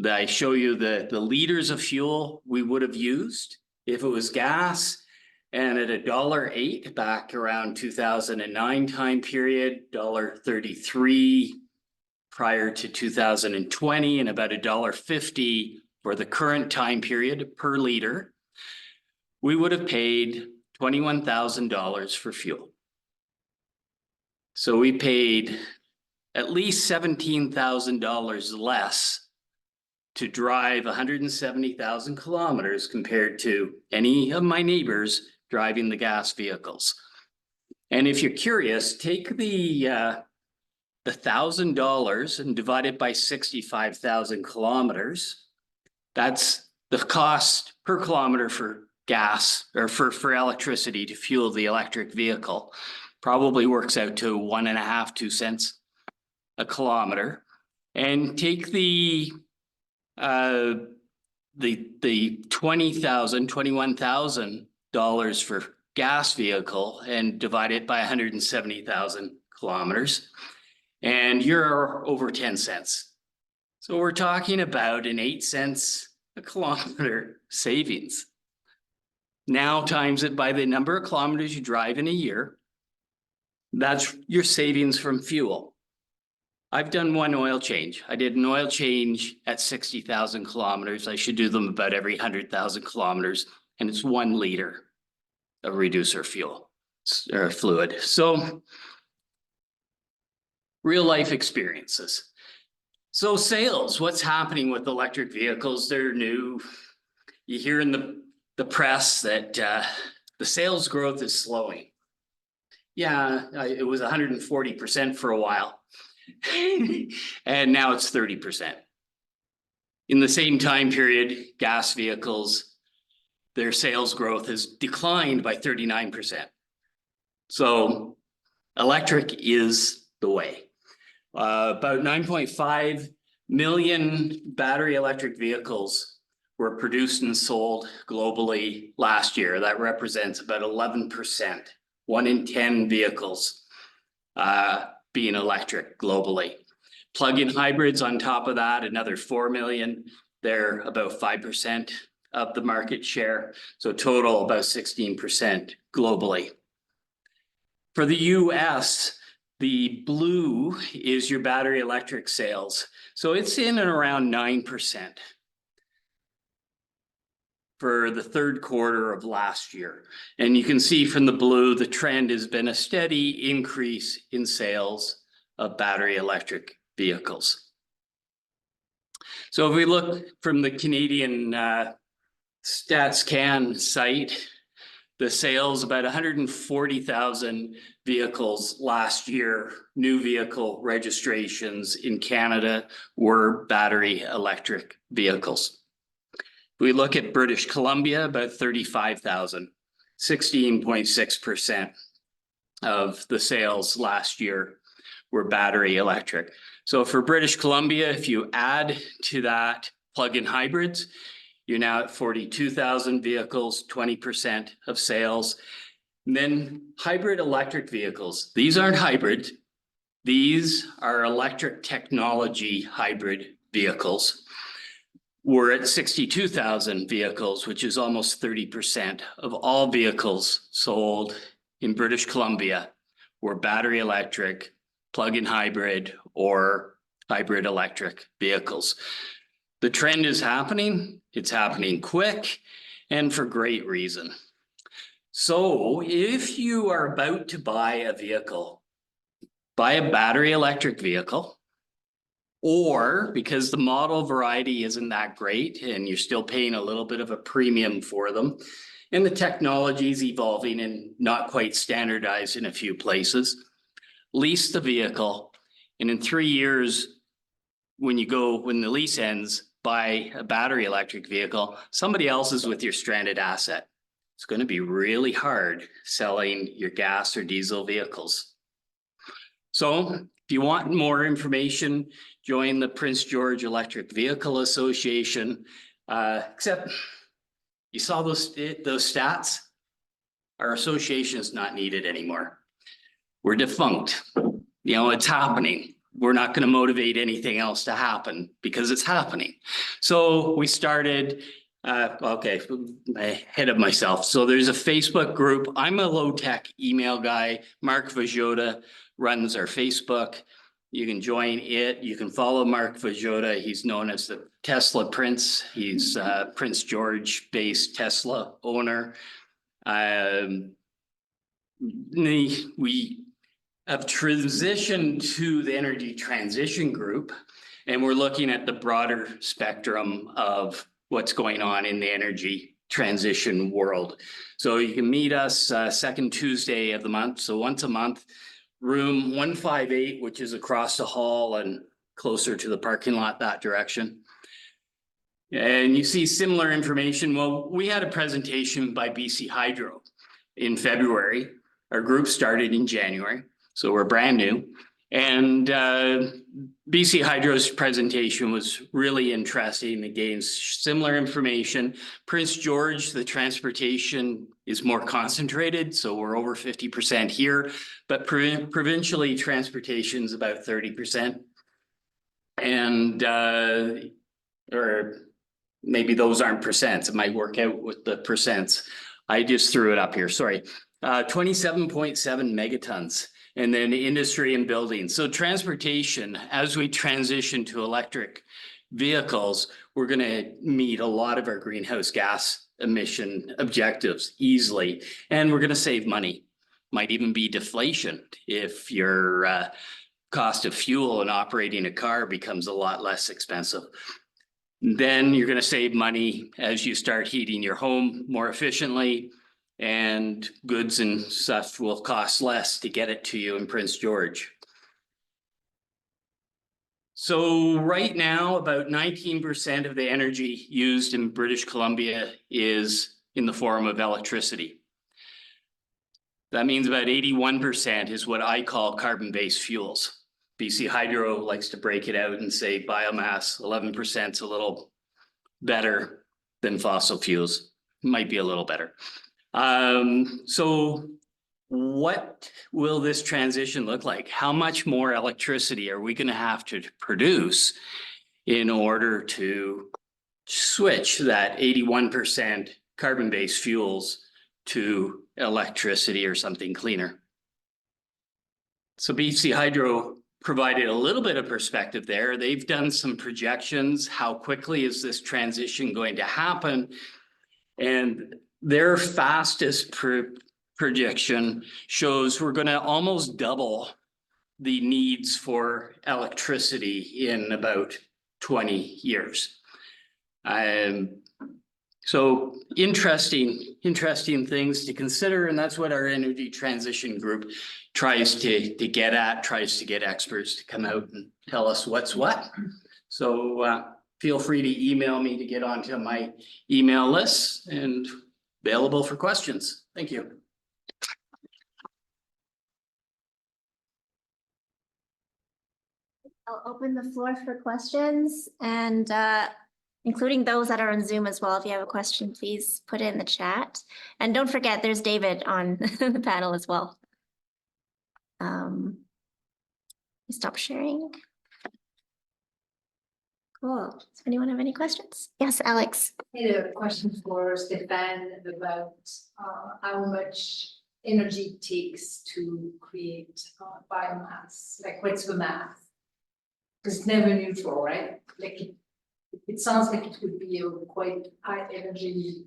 I show you the liters of fuel we would have used if it was gas, and at $1.08 back around 2009 time period, $1.33 prior to 2020, and about $1.50 for the current time period per liter, we would have paid $21,000 for fuel. So we paid at least $17,000 less to drive 170,000 kilometers compared to any of my neighbors driving the gas vehicles. And if you're curious, take the $1,000 and divide it by 65,000 kilometers. That's the cost per kilometer for gas or for electricity to fuel the electric vehicle. Probably works out to 1.5, 2 cents a kilometer. And take the $21,000 for gas vehicle and divide it by 170,000 kilometers, and you're over 10 cents. So we're talking about an 8 cents a kilometer savings. Now times it by the number of kilometers you drive in a year. That's your savings from fuel. I've done one oil change. I did an oil change at 60,000 kilometers. I should do them about every 100,000 kilometers, and it's 1 liter of reducer fuel or fluid. So real life experiences. So sales, what's happening with electric vehicles? They're new. you hear in the press that the sales growth is slowing. Yeah, it was 140% for a while. And now it's 30%. In the same time period, gas vehicles, their sales growth has declined by 39%. So electric is the way. About 9.5 million battery electric vehicles were produced and sold globally last year. That represents about 11%, 1 in 10 vehicles being electric globally. Plug-in hybrids on top of that, another 4 million. They're about 5% of the market share. So total about 16% globally. For the US, the blue is your battery electric sales. So it's in and around 9% for the third quarter of last year. And you can see from the blue, the trend has been a steady increase in sales of battery electric vehicles. So if we look from the Canadian StatsCan site, the sales, about 140,000 vehicles last year, new vehicle registrations in Canada were battery electric vehicles. We look at British Columbia, about 35,000, 16.6% of the sales last year were battery electric. So for British Columbia, if you add to that plug-in hybrids, you're now at 42,000 vehicles, 20% of sales. And then hybrid electric vehicles. These aren't hybrid. These are electric technology hybrid vehicles. We're at 62,000 vehicles, which is almost 30% of all vehicles sold in British Columbia were battery electric, plug-in hybrid, or hybrid electric vehicles. The trend is happening. It's happening quick and for great reason. So if you are about to buy a vehicle, buy a battery electric vehicle, or because the model variety isn't that great and you're still paying a little bit of a premium for them, and the technology is evolving and not quite standardized in a few places, lease the vehicle, and in 3 years, when the lease ends, buy a battery electric vehicle, somebody else is with your stranded asset. It's going to be really hard selling your gas or diesel vehicles. So if you want more information, join the Prince George Electric Vehicle Association. Except you saw those stats? Our association is not needed anymore. We're defunct. You know, it's happening. We're not going to motivate anything else to happen because it's happening. So we started, okay, ahead of myself. So there's a Facebook group. I'm a low-tech email guy. Mark Vajota runs our Facebook. You can join it. You can follow Mark Vajota. He's known as the Tesla Prince. He's Prince George-based Tesla owner. We have transitioned to the energy transition group, and we're looking at the broader spectrum of what's going on in the energy transition world. So you can meet us second Tuesday of the month. So once a month, room 158, which is across the hall and closer to the parking lot that direction. And you see similar information. Well, we had a presentation by BC Hydro in February. Our group started in January. So we're brand new, and BC Hydro's presentation was really interesting. It gains similar information. Prince George, the transportation is more concentrated, so we're over 50% here, but provincially transportation is about 30%. And, or maybe those aren't percents. It might work out with the percents. I just threw it up here, sorry. 27.7 megatons. And then industry and buildings. So transportation, as we transition to electric vehicles, we're going to meet a lot of our greenhouse gas emission objectives easily. And we're going to save money. Might even be deflation if your cost of fuel and operating a car becomes a lot less expensive. Then you're gonna save money as you start heating your home more efficiently. And goods and stuff will cost less to get it to you in Prince George. So right now, about 19% of the energy used in British Columbia is in the form of electricity. That means about 81% is what I call carbon-based fuels. BC Hydro likes to break it out and say biomass, 11% is a little better than fossil fuels, might be a little better. So what will this transition look like? How much more electricity are we going to have to produce in order to switch that 81% carbon-based fuels to electricity or something cleaner? So BC Hydro provided a little bit of perspective there. They've done some projections. How quickly is this transition going to happen? And their fastest projection shows we're going to almost double the needs for electricity in about 20 years. So interesting things to consider, and that's what our energy transition group tries to get at, tries to get experts to come out and tell us what's what. So feel free to email me to get onto my email list and available for questions. Thank you. I'll open the floor for questions and including those that are on Zoom as well. If you have a question, please put it in the chat. And don't forget, there's David on the panel as well. Stop sharing. Cool. Does anyone have any questions? Yes, Alex. I had a question for Stefan about how much energy it takes to create biomass. Like, what's the math? Because it's never neutral, right? Like it sounds like it would be a quite high energy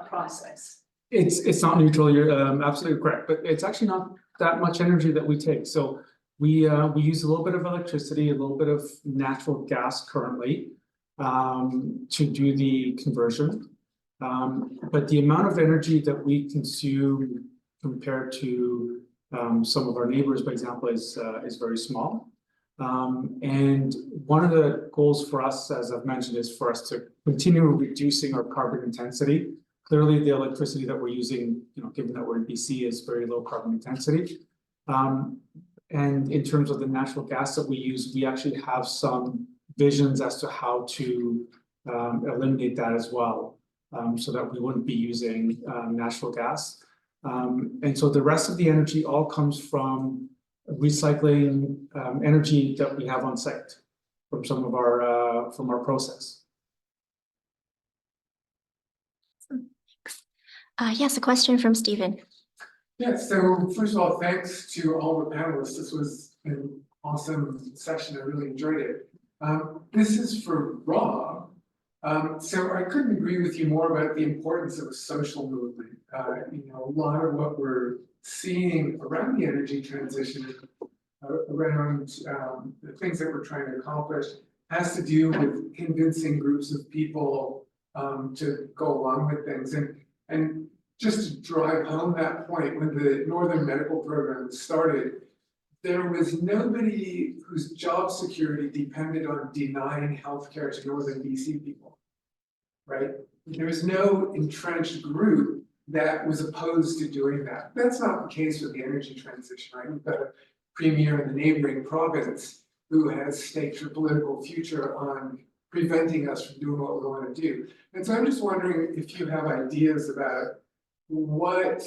process. It's not neutral, you're absolutely correct, but it's actually not that much energy that we take. So we use a little bit of electricity, a little bit of natural gas currently to do the conversion. But the amount of energy that we consume compared to some of our neighbors, for example, is very small. And one of the goals for us, as I've mentioned, is for us to continue reducing our carbon intensity. Clearly, the electricity that we're using, given that we're in BC, is very low carbon intensity. And in terms of the natural gas that we use, we actually have some visions as to how to eliminate that as well, so that we wouldn't be using natural gas. And so the rest of the energy all comes from recycling energy that we have on site from some of our process. Yes, a question from Stephen. Yeah, so first of all, thanks to all the panelists. This was an awesome session. I really enjoyed it. This is for Rob. So I couldn't agree with you more about the importance of a social movement. A lot of what we're seeing around the energy transition, around the things that we're trying to accomplish, has to do with convincing groups of people to go along with things. And just to drive home that point, when the Northern Medical Program started, there was nobody whose job security depended on denying healthcare to Northern BC people, right? There was no entrenched group that was opposed to doing that. That's not the case with the energy transition, right? We've got a premier in the neighboring province who has staked her political future on preventing us from doing what we want to do. And so I'm just wondering if you have ideas about what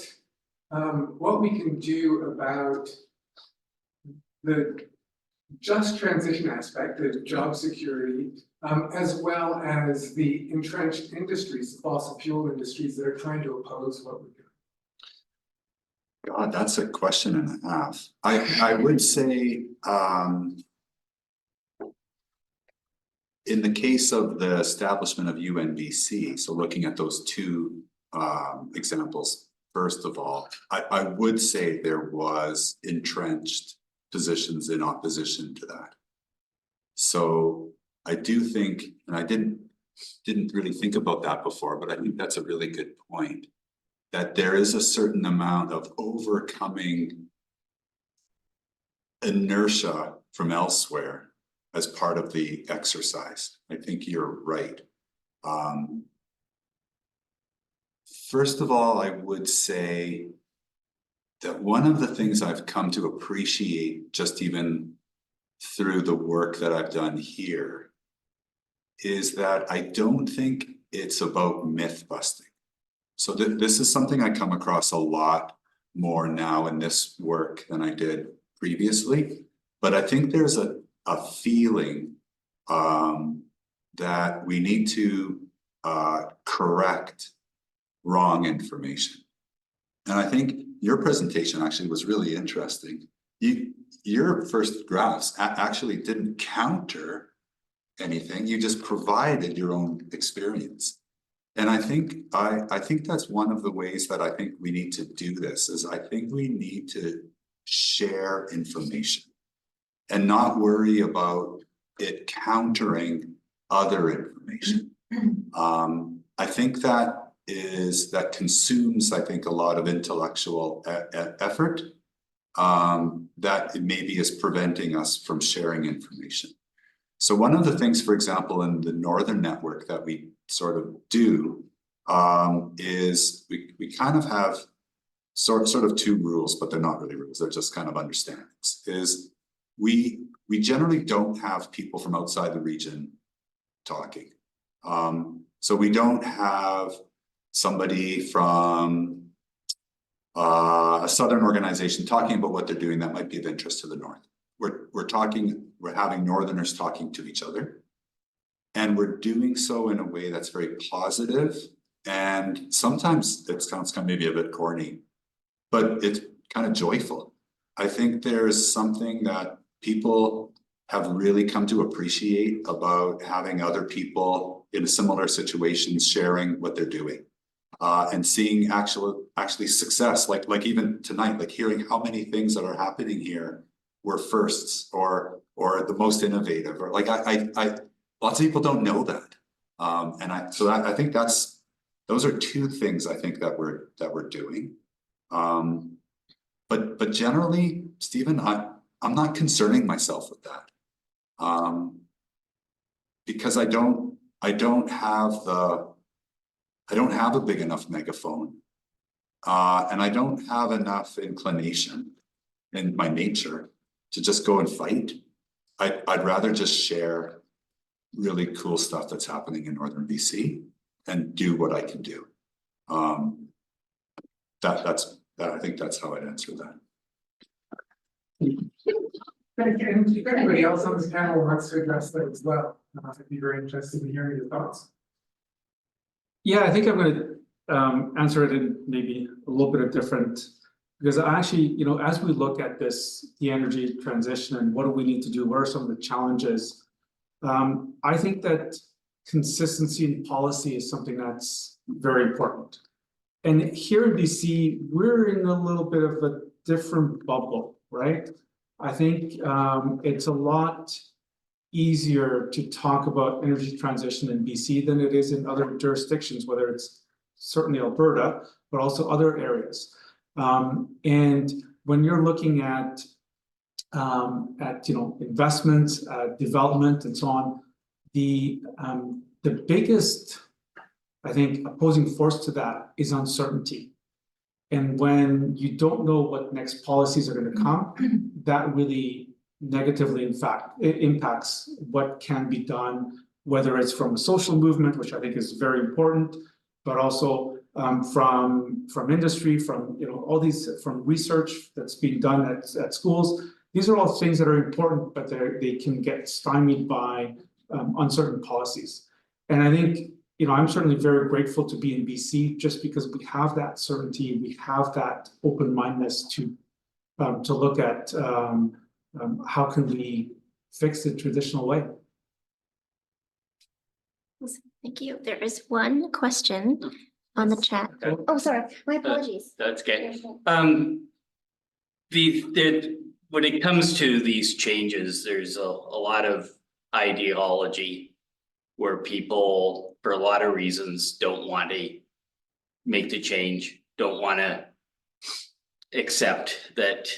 we can do about the just transition aspect, the job security, as well as the entrenched industries, the fossil fuel industries that are trying to oppose what we're doing. God, that's a question and a half. I would say, in the case of the establishment of UNBC, so looking at those two examples, first of all, I would say there was entrenched positions in opposition to that. So I do think, and I didn't really think about that before, but I think that's a really good point. That there is a certain amount of overcoming inertia from elsewhere as part of the exercise. I think you're right. First of all, I would say that one of the things I've come to appreciate just even through the work that I've done here is that I don't think it's about myth busting. So this is something I come across a lot more now in this work than I did previously. But I think there's a feeling that we need to correct wrong information. And I think your presentation actually was really interesting. Your first graphs actually didn't counter anything. You just provided your own experience. And I think that's one of the ways that I think we need to do this is I think we need to share information and not worry about it countering other information. I think that consumes, I think, a lot of intellectual effort that maybe is preventing us from sharing information. So one of the things, for example, in the Northern Network that we sort of do is we kind of have sort of two rules, but they're not really rules, they're just kind of understandings, is we generally don't have people from outside the region talking. So we don't have somebody from a Southern organization talking about what they're doing that might be of interest to the North. We're having Northerners talking to each other, and we're doing so in a way that's very positive, and sometimes it sounds kind of maybe a bit corny, but it's kind of joyful. I think there's something that people have really come to appreciate about having other people in similar situations sharing what they're doing. And seeing actually success, like even tonight, like hearing how many things that are happening here were firsts or the most innovative, or like I lots of people don't know that. And I think those are two things I think that we're doing. But generally, Stephen, I'm not concerning myself with that. Because I don't have a big enough megaphone, and I don't have enough inclination in my nature to just go and fight. I'd rather just share really cool stuff that's happening in Northern BC and do what I can do. I think that's how I'd answer that. Thank you. And if anybody else on this panel wants to address that as well, I'd be very interested in hearing your thoughts. Yeah, I think I'm going to answer it in maybe a little bit of different, because actually, as we look at the energy transition and what do we need to do, what are some of the challenges? I think that consistency in policy is something that's very important. And here in BC, we're in a little bit of a different bubble, right? I think it's a lot easier to talk about energy transition in BC than it is in other jurisdictions, whether it's certainly Alberta, but also other areas. And when you're looking at investments, development, and so on, the biggest, I think, opposing force to that is uncertainty. And when you don't know what next policies are going to come, that really negatively, in fact, it impacts what can be done, whether it's from a social movement, which I think is very important, but also from industry, from all these, from research that's being done at schools. These are all things that are important, but they can get stymied by uncertain policies. And I think I'm certainly very grateful to be in BC just because we have that certainty, we have that open-mindedness to look at how can we fix the traditional way. Thank you. There is one question on the chat. Oh, sorry, my apologies. That's okay. When it comes to these changes, there's a lot of ideology where people, for a lot of reasons, don't want to make the change, don't want to accept that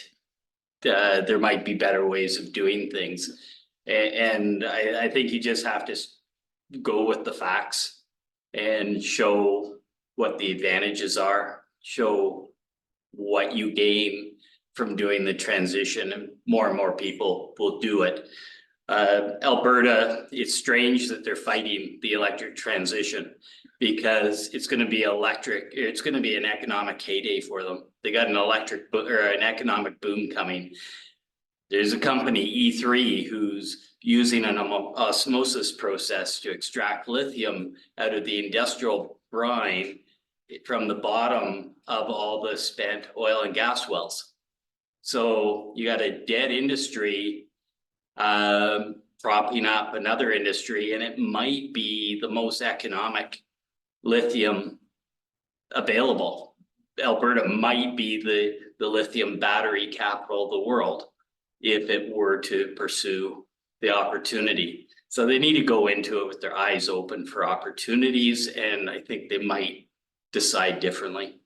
there might be better ways of doing things. And I think you just have to go with the facts and show what the advantages are, show what you gain from doing the transition, and more people will do it. Alberta, it's strange that they're fighting the electric transition because it's going to be it's going to be an economic heyday for them. They got an an economic boom coming. There's a company, E3, who's using an osmosis process to extract lithium out of the industrial brine from the bottom of all the spent oil and gas wells. So you got a dead industry propping up another industry, and it might be the most economic lithium available. Alberta might be the lithium battery capital of the world if it were to pursue the opportunity. So they need to go into it with their eyes open for opportunities, and I think they might decide differently.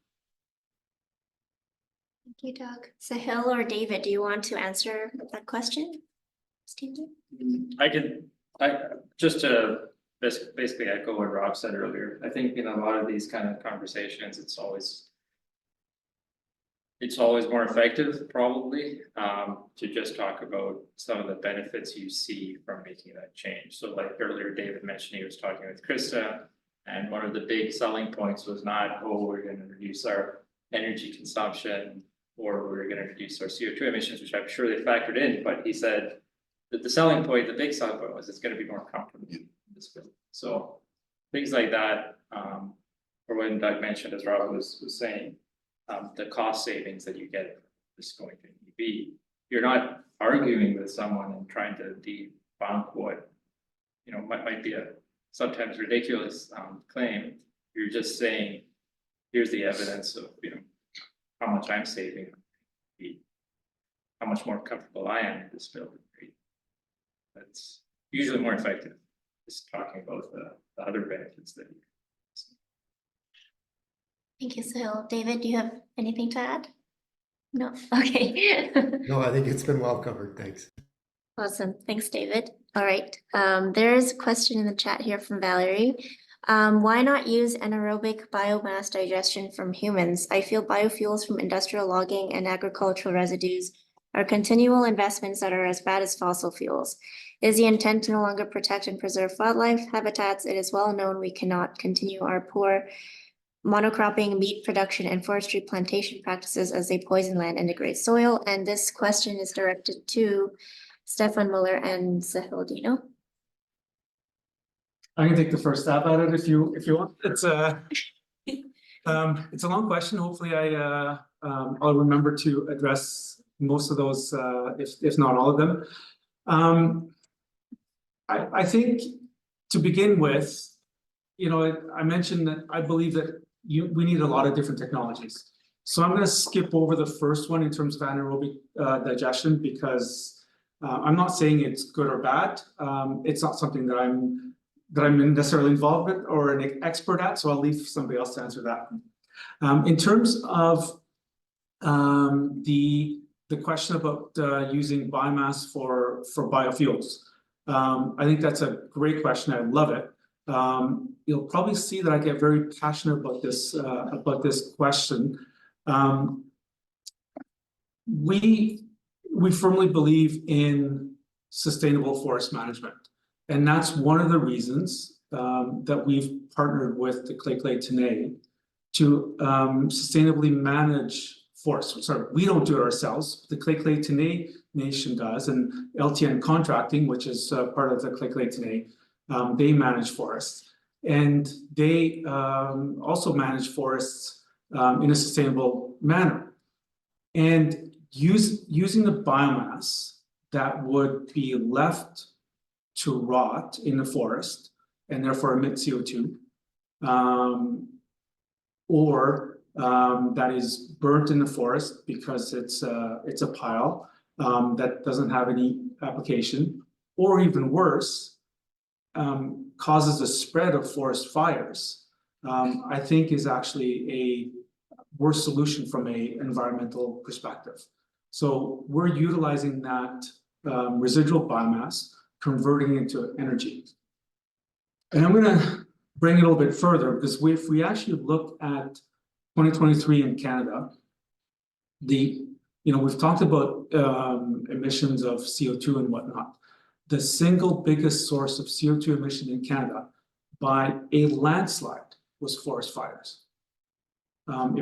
Thank you, Doug. Sahil or David, do you want to answer that question? Stephen? I just to basically echo what Rob said earlier. I think in a lot of these kind of conversations, it's always more effective probably to just talk about some of the benefits you see from making that change. So like earlier, David mentioned he was talking with Krista, and one of the big selling points was not, oh, we're going to reduce our energy consumption or we're going to reduce our CO2 emissions, which I'm sure they factored in, but he said that the selling point, the big selling point was it's going to be more comfortable in this building. So things like that, or when Doug mentioned, as Rob was saying, the cost savings that you get is going to be, you're not arguing with someone and trying to debunk what, you know, might be a sometimes ridiculous claim. You're just saying, here's the evidence of, you know, how much I'm saving, how much more comfortable I am in this building. That's usually more effective, just talking about the other benefits that you. Thank you, Sahil. David, do you have anything to add? No, okay. No, I think it's been well covered. Thanks. Awesome. Thanks, David. All right. There is a question in the chat here from Valerie. Why not use anaerobic biomass digestion from humans? I feel biofuels from industrial logging and agricultural residues are continual investments that are as bad as fossil fuels. Is the intent to no longer protect and preserve wildlife habitats? It is well known we cannot continue our poor monocropping, meat production, and forestry plantation practices as they poison land and degrade soil. And this question is directed to Stefan Muller and Sahil Dino. I can take the first stab at it if you want. It's a long question. Hopefully I'll remember to address most of those, if not all of them. I think to begin with, you know, I mentioned that I believe that we need a lot of different technologies. So I'm going to skip over the first one in terms of anaerobic digestion because I'm not saying it's good or bad. It's not something that I'm necessarily involved with or an expert at, so I'll leave somebody else to answer that. In terms of the question about using biomass for biofuels, I think that's a great question. I love it. You'll probably see that I get very passionate about this question. We firmly believe in sustainable forest management, and that's one of the reasons that we've partnered with the Clay Tenay to sustainably manage forests. Sorry, we don't do it ourselves. The Clay Tenay Nation does, and LTN Contracting, which is part of the Clay Tenay, they manage forests, and they also manage forests in a sustainable manner. And using the biomass that would be left to rot in the forest and therefore emit CO2, or that is burnt in the forest because it's a pile that doesn't have any application, or even worse, causes the spread of forest fires, I think is actually a worse solution from a environmental perspective. So we're utilizing that residual biomass, converting it into energy. And I'm gonna bring it a little bit further, because if we actually look at 2023 in Canada, we've talked about emissions of CO2 and whatnot. The single biggest source of CO2 emission in Canada by a landslide was forest fires. And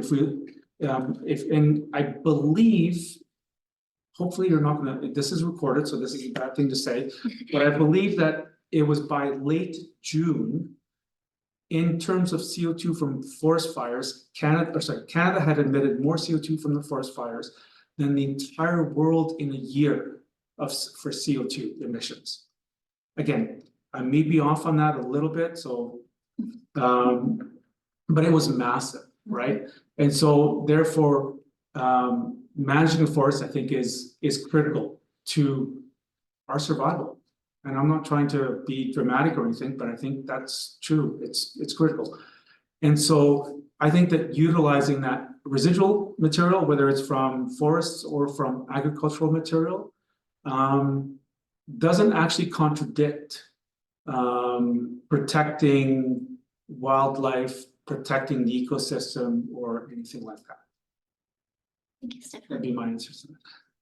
I believe, hopefully you're not gonna, this is recorded, so this is a bad thing to say, but I believe that it was by late June, in terms of CO2 from forest fires, Canada had emitted more CO2 from the forest fires than the entire world in a year for CO2 emissions. Again, I may be off on that a little bit, so, but it was massive, right? And so therefore, managing the forest, I think, is critical to our survival. And I'm not trying to be dramatic or anything, but I think that's true. It's critical. And so I think that utilizing that residual material, whether it's from forests or from agricultural material, doesn't actually contradict protecting wildlife, protecting the ecosystem, or anything like that. Thank you, Stefan. That'd be my answer to that.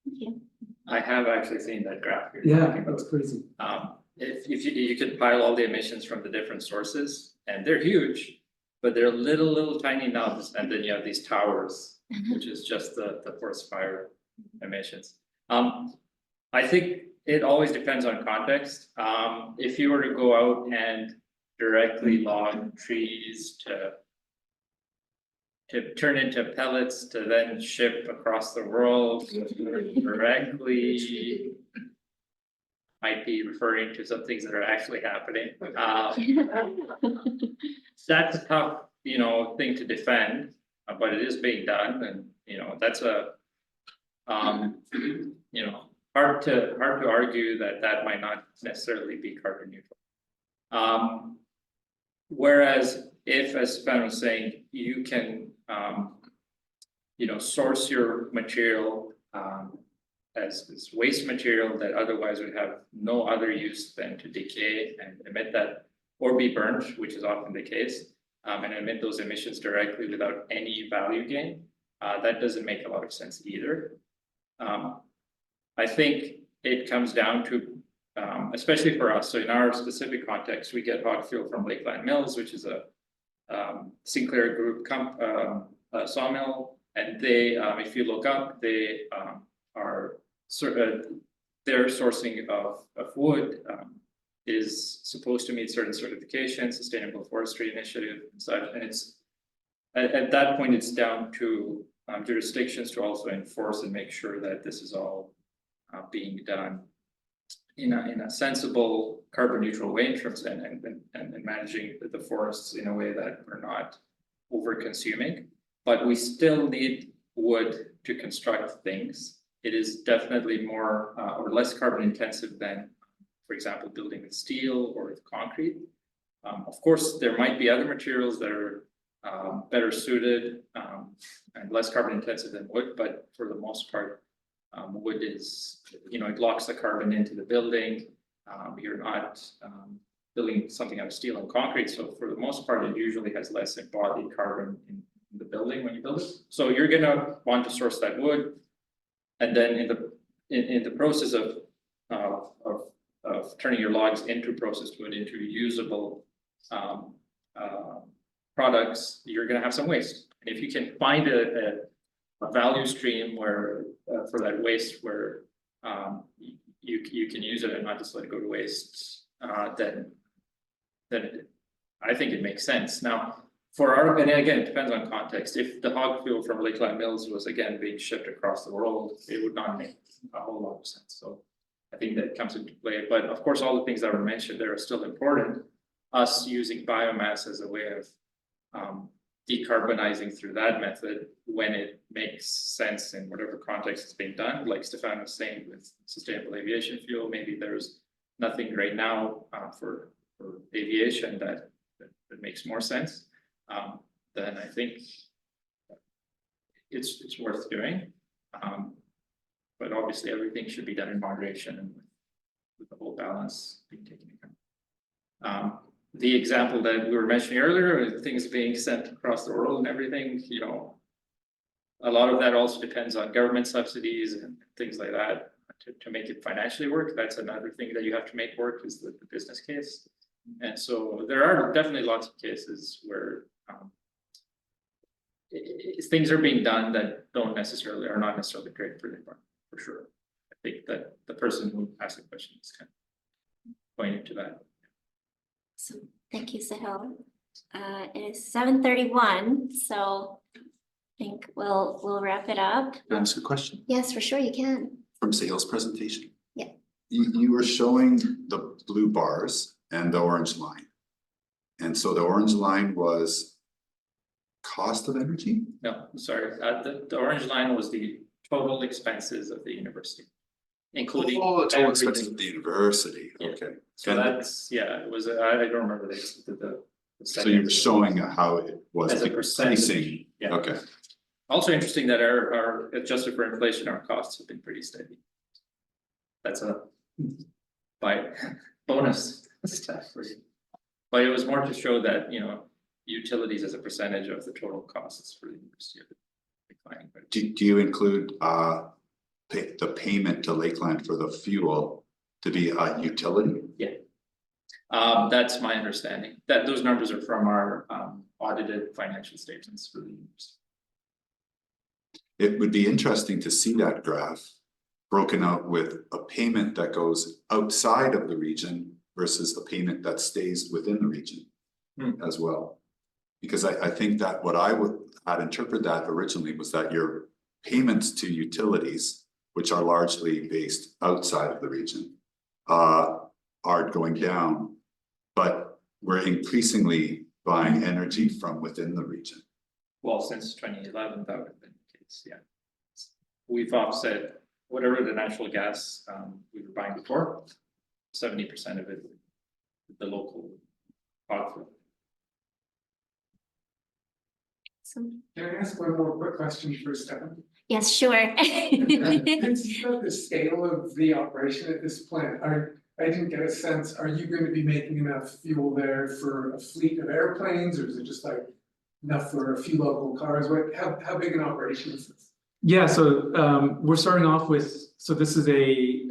Thank you. I have actually seen that graph. you're Yeah, talking about. that's crazy. If you could pile all the emissions from the different sources, and they're huge, but they're little tiny nubs, and then you have these towers, which is just the forest fire emissions. I think it always depends on context. If you were to go out and directly log trees to turn into pellets to then ship across the world directly, might be referring to some things that are actually happening. That's a tough, thing to defend, but it is being done, and that's a, hard to argue that might not necessarily be carbon neutral. Whereas if, as Stefan was saying, you can, source your material as waste material that otherwise would have no other use than to decay and emit that, or be burnt, which is often the case, and emit those emissions directly without any value gain, that doesn't make a lot of sense either. I think it comes down to, especially for us, so in our specific context, we get hog fuel from Lakeland Mills, which is a Sinclair Group sawmill, and they, if you look up, they are their sourcing of wood is supposed to meet certain certifications, Sustainable Forestry Initiative and such, and it's at that point it's down to jurisdictions to also enforce and make sure that this is all being done in a sensible carbon neutral way in terms and managing the forests in a way that we're not over consuming, but we still need wood to construct things. It is definitely more or less carbon intensive than, for example, building with steel or with concrete. Of course, there might be other materials that are better suited and less carbon intensive than wood, but for the most part, wood is, it locks the carbon into the building. You're not building something out of steel and concrete, so for the most part, it usually has less embodied carbon in the building when you build it. So you're gonna want to source that wood, and then in the process of turning your logs into processed wood into usable products, you're gonna have some waste. And if you can find a value stream where for that waste where you can use it and not just let it go to waste, then I think it makes sense. Now, and again, it depends on context. If the hog fuel from Lakeland Mills was again being shipped across the world, it would not make a whole lot of sense. So I think that comes into play. But of course, all the things that were mentioned there are still important. Us using biomass as a way of decarbonizing through that method when it makes sense in whatever context it's being done, like Stefan was saying with sustainable aviation fuel, maybe there's nothing right now for aviation that makes more sense, then I think it's worth doing. But obviously everything should be done in moderation and with the whole balance being taken into account. The example that we were mentioning earlier, things being sent across the world and everything, you know, a lot of that also depends on government subsidies and things like that to make it financially work. That's another thing that you have to make work, is the business case. And so there are definitely lots of cases where things are being done that are not necessarily great for the environment, for sure. I think that the person who asked the question is kind of pointing to that. So thank you, Sahil. It is 7:31, so I think we'll wrap it up. Can I ask a question Yes, for sure you can. from Sahil's presentation? Yeah. You were showing the blue bars and the orange line. And so the orange line was cost of energy? No, sorry, the orange line was the total expenses of the university, including. Oh, total expenses everything. of the university, Yeah. okay. So And that's, yeah, it was, I don't remember the. so you were showing how it was As a percentage, decreasing, yeah. okay. Also interesting that our adjusted for inflation, our costs have been pretty steady. That's a bonus stuff for you. But it was more to show that, you know, utilities as a percentage of the total costs for the university are declining. But Do you include the payment to Lakeland for the fuel to be a utility? yeah. That's my understanding, that those numbers are from our audited financial statements for the university. It would be interesting to see that graph broken out with a payment that goes outside of the region versus a payment that stays within the region as well. Because I think that what I'd interpret that originally was that your payments to utilities, which are largely based outside of the region, are going down, but we're increasingly buying energy from within the region. Well, since 2011, that would have been the case, yeah. We've offset whatever the natural gas we were buying before, 70% of it, the local output. Awesome. Can I ask one more quick question for Stefan? Yes, sure. It's about the scale of the operation at this plant. I didn't get a sense, are you going to be making enough fuel there for a fleet of airplanes, or is it just like enough for a few local cars? How big an operation is this? Yeah, so we're starting off with, so this is a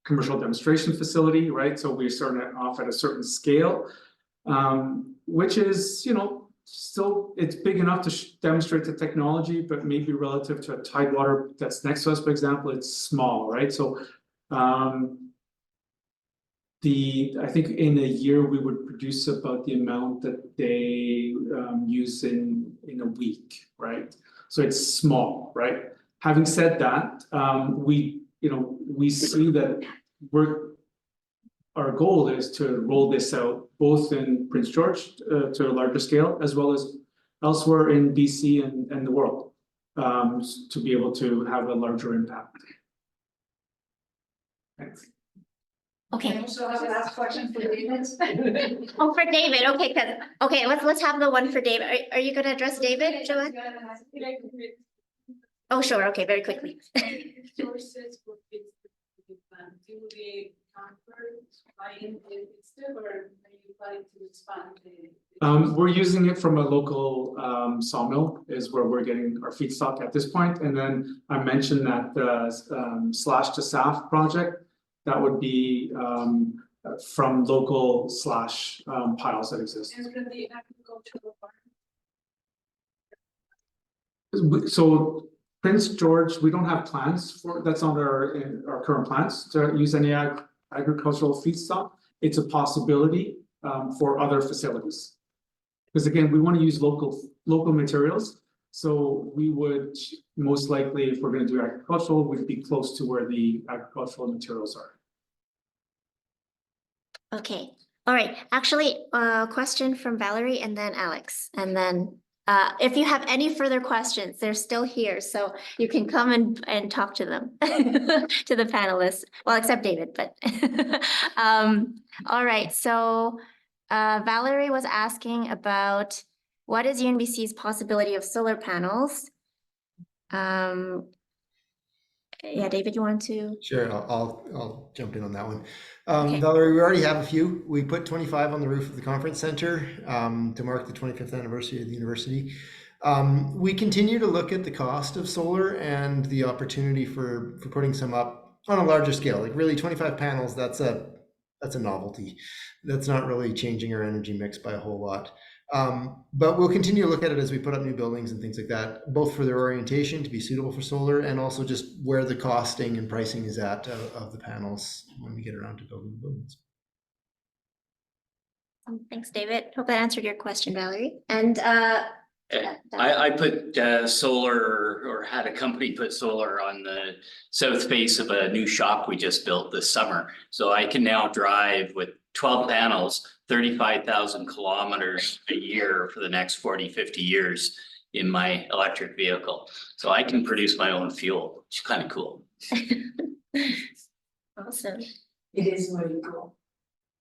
commercial demonstration facility, right? So we're starting off at a certain scale, which is, you know, still, it's big enough to demonstrate the technology, but maybe relative to a Tidewater that's next to us, for example, it's small, right? So I think in a year we would produce about the amount that they use in a week, right? So it's small, right? Having said that, we see that our goal is to roll this out both in Prince George to a larger scale, as well as elsewhere in BC and the world, to be able to have a larger impact. Thanks. Okay. So I have a last question for David. Oh, for David, okay, let's have the one for David. Are you gonna address David, Joanne? Oh, sure, okay, very quickly. Sources for this plan, do they transfer by instead, or are you planning to expand? We're using it from a local sawmill is where we're getting our feedstock at this point. And then I mentioned that the slash to SAF project, that would be from local slash piles that exist. And from the agricultural farm? So Prince George, we don't have plans for, that's not our current plans to use any agricultural feedstock. It's a possibility for other facilities. Because again, we want to use local materials. So we would most likely, if we're going to do agricultural, we'd be close to where the agricultural materials are. Okay, all right, actually, question from Valerie and then Alex, and then if you have any further questions, they're still here, so you can come and talk to them, to the panelists. Well, except David, but all right. So Valerie was asking about what is UNBC's possibility of solar panels? Yeah, David, you want to? Sure, I'll jump in on that one. Okay. Valerie, we already have a few. We put 25 on the roof of the conference center to mark the 25th anniversary of the university. We continue to look at the cost of solar and the opportunity for putting some up on a larger scale. Like really 25 panels, that's a novelty. That's not really changing our energy mix by a whole lot. But we'll continue to look at it as we put up new buildings and things like that, both for their orientation to be suitable for solar and also just where the costing and pricing is at of the panels when we get around to building the buildings. Thanks, David. Hope that answered your question, Valerie. And I put solar, or had a company put solar on the south face of a new shop we just built this summer. So I can now drive with 12 panels, 35,000 kilometers a year for the next 40, 50 years in my electric vehicle. So I can produce my own fuel, which is kind of cool. Awesome. It is very cool.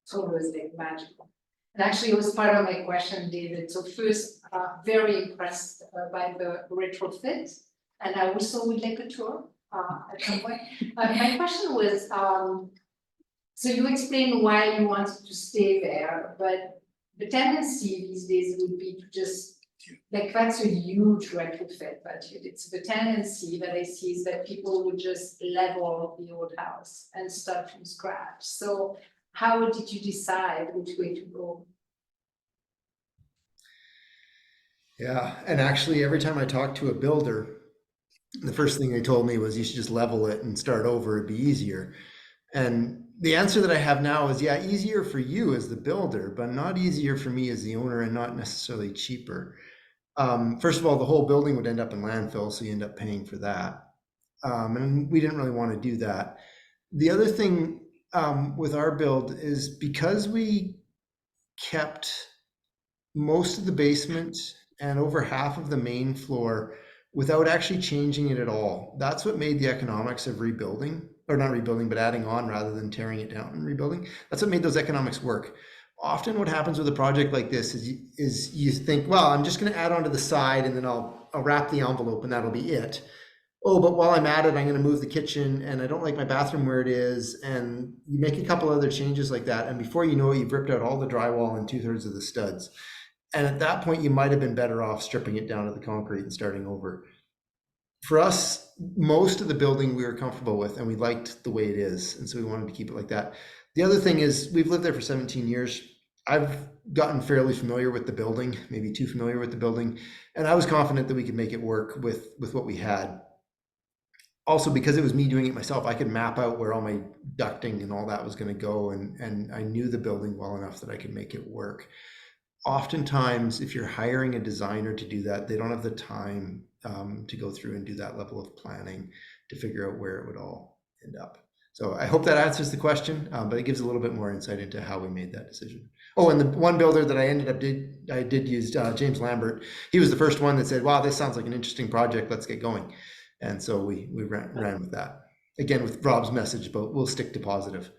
Solar is like magical. And actually, it was part of my question, David. So first, very impressed by the retrofit, and I also would like a tour at some point. My question was, so you explained why you wanted to stay there, but the tendency these days would be to just, like, that's a huge retrofit budget. It's the tendency that I see is that people would just level the old house and start from scratch. So how did you decide which way to go? Yeah, and actually every time I talked to a builder, the first thing they told me was you should just level it and start over, it'd be easier. And the answer that I have now is, yeah, easier for you as the builder, but not easier for me as the owner, and not necessarily cheaper. First of all, the whole building would end up in landfill, so you end up paying for that. And we didn't really want to do that. The other thing with our build is because we kept most of the basement and over half of the main floor without actually changing it at all. That's what made the economics of rebuilding, or not rebuilding, but adding on rather than tearing it down and rebuilding. That's what made those economics work. Often what happens with a project like this is you think, well, I'm just going to add on to the side and then I'll wrap the envelope and that'll be it. Oh, but while I'm at it, I'm going to move the kitchen and I don't like my bathroom where it is. And you make a couple other changes like that. And before you know it, you've ripped out all the drywall and 2/3 of the studs. And at that point, you might have been better off stripping it down to the concrete and starting over. For us, most of the building we were comfortable with and we liked the way it is. And so we wanted to keep it like that. The other thing is we've lived there for 17 years. I've gotten fairly familiar with the building, maybe too familiar with the building. And I was confident that we could make it work with what we had. Also, because it was me doing it myself, I could map out where all my ducting and all that was going to go. And I knew the building well enough that I could make it work. Oftentimes, if you're hiring a designer to do that, they don't have the time to go through and do that level of planning to figure out where it would all end up. So I hope that answers the question, but it gives a little bit more insight into how we made that decision. Oh, and the one builder that I did use, James Lambert. He was the first one that said, wow, this sounds like an interesting project. Let's get going. And so we ran with that. Again, with Rob's message, but we'll stick to positive.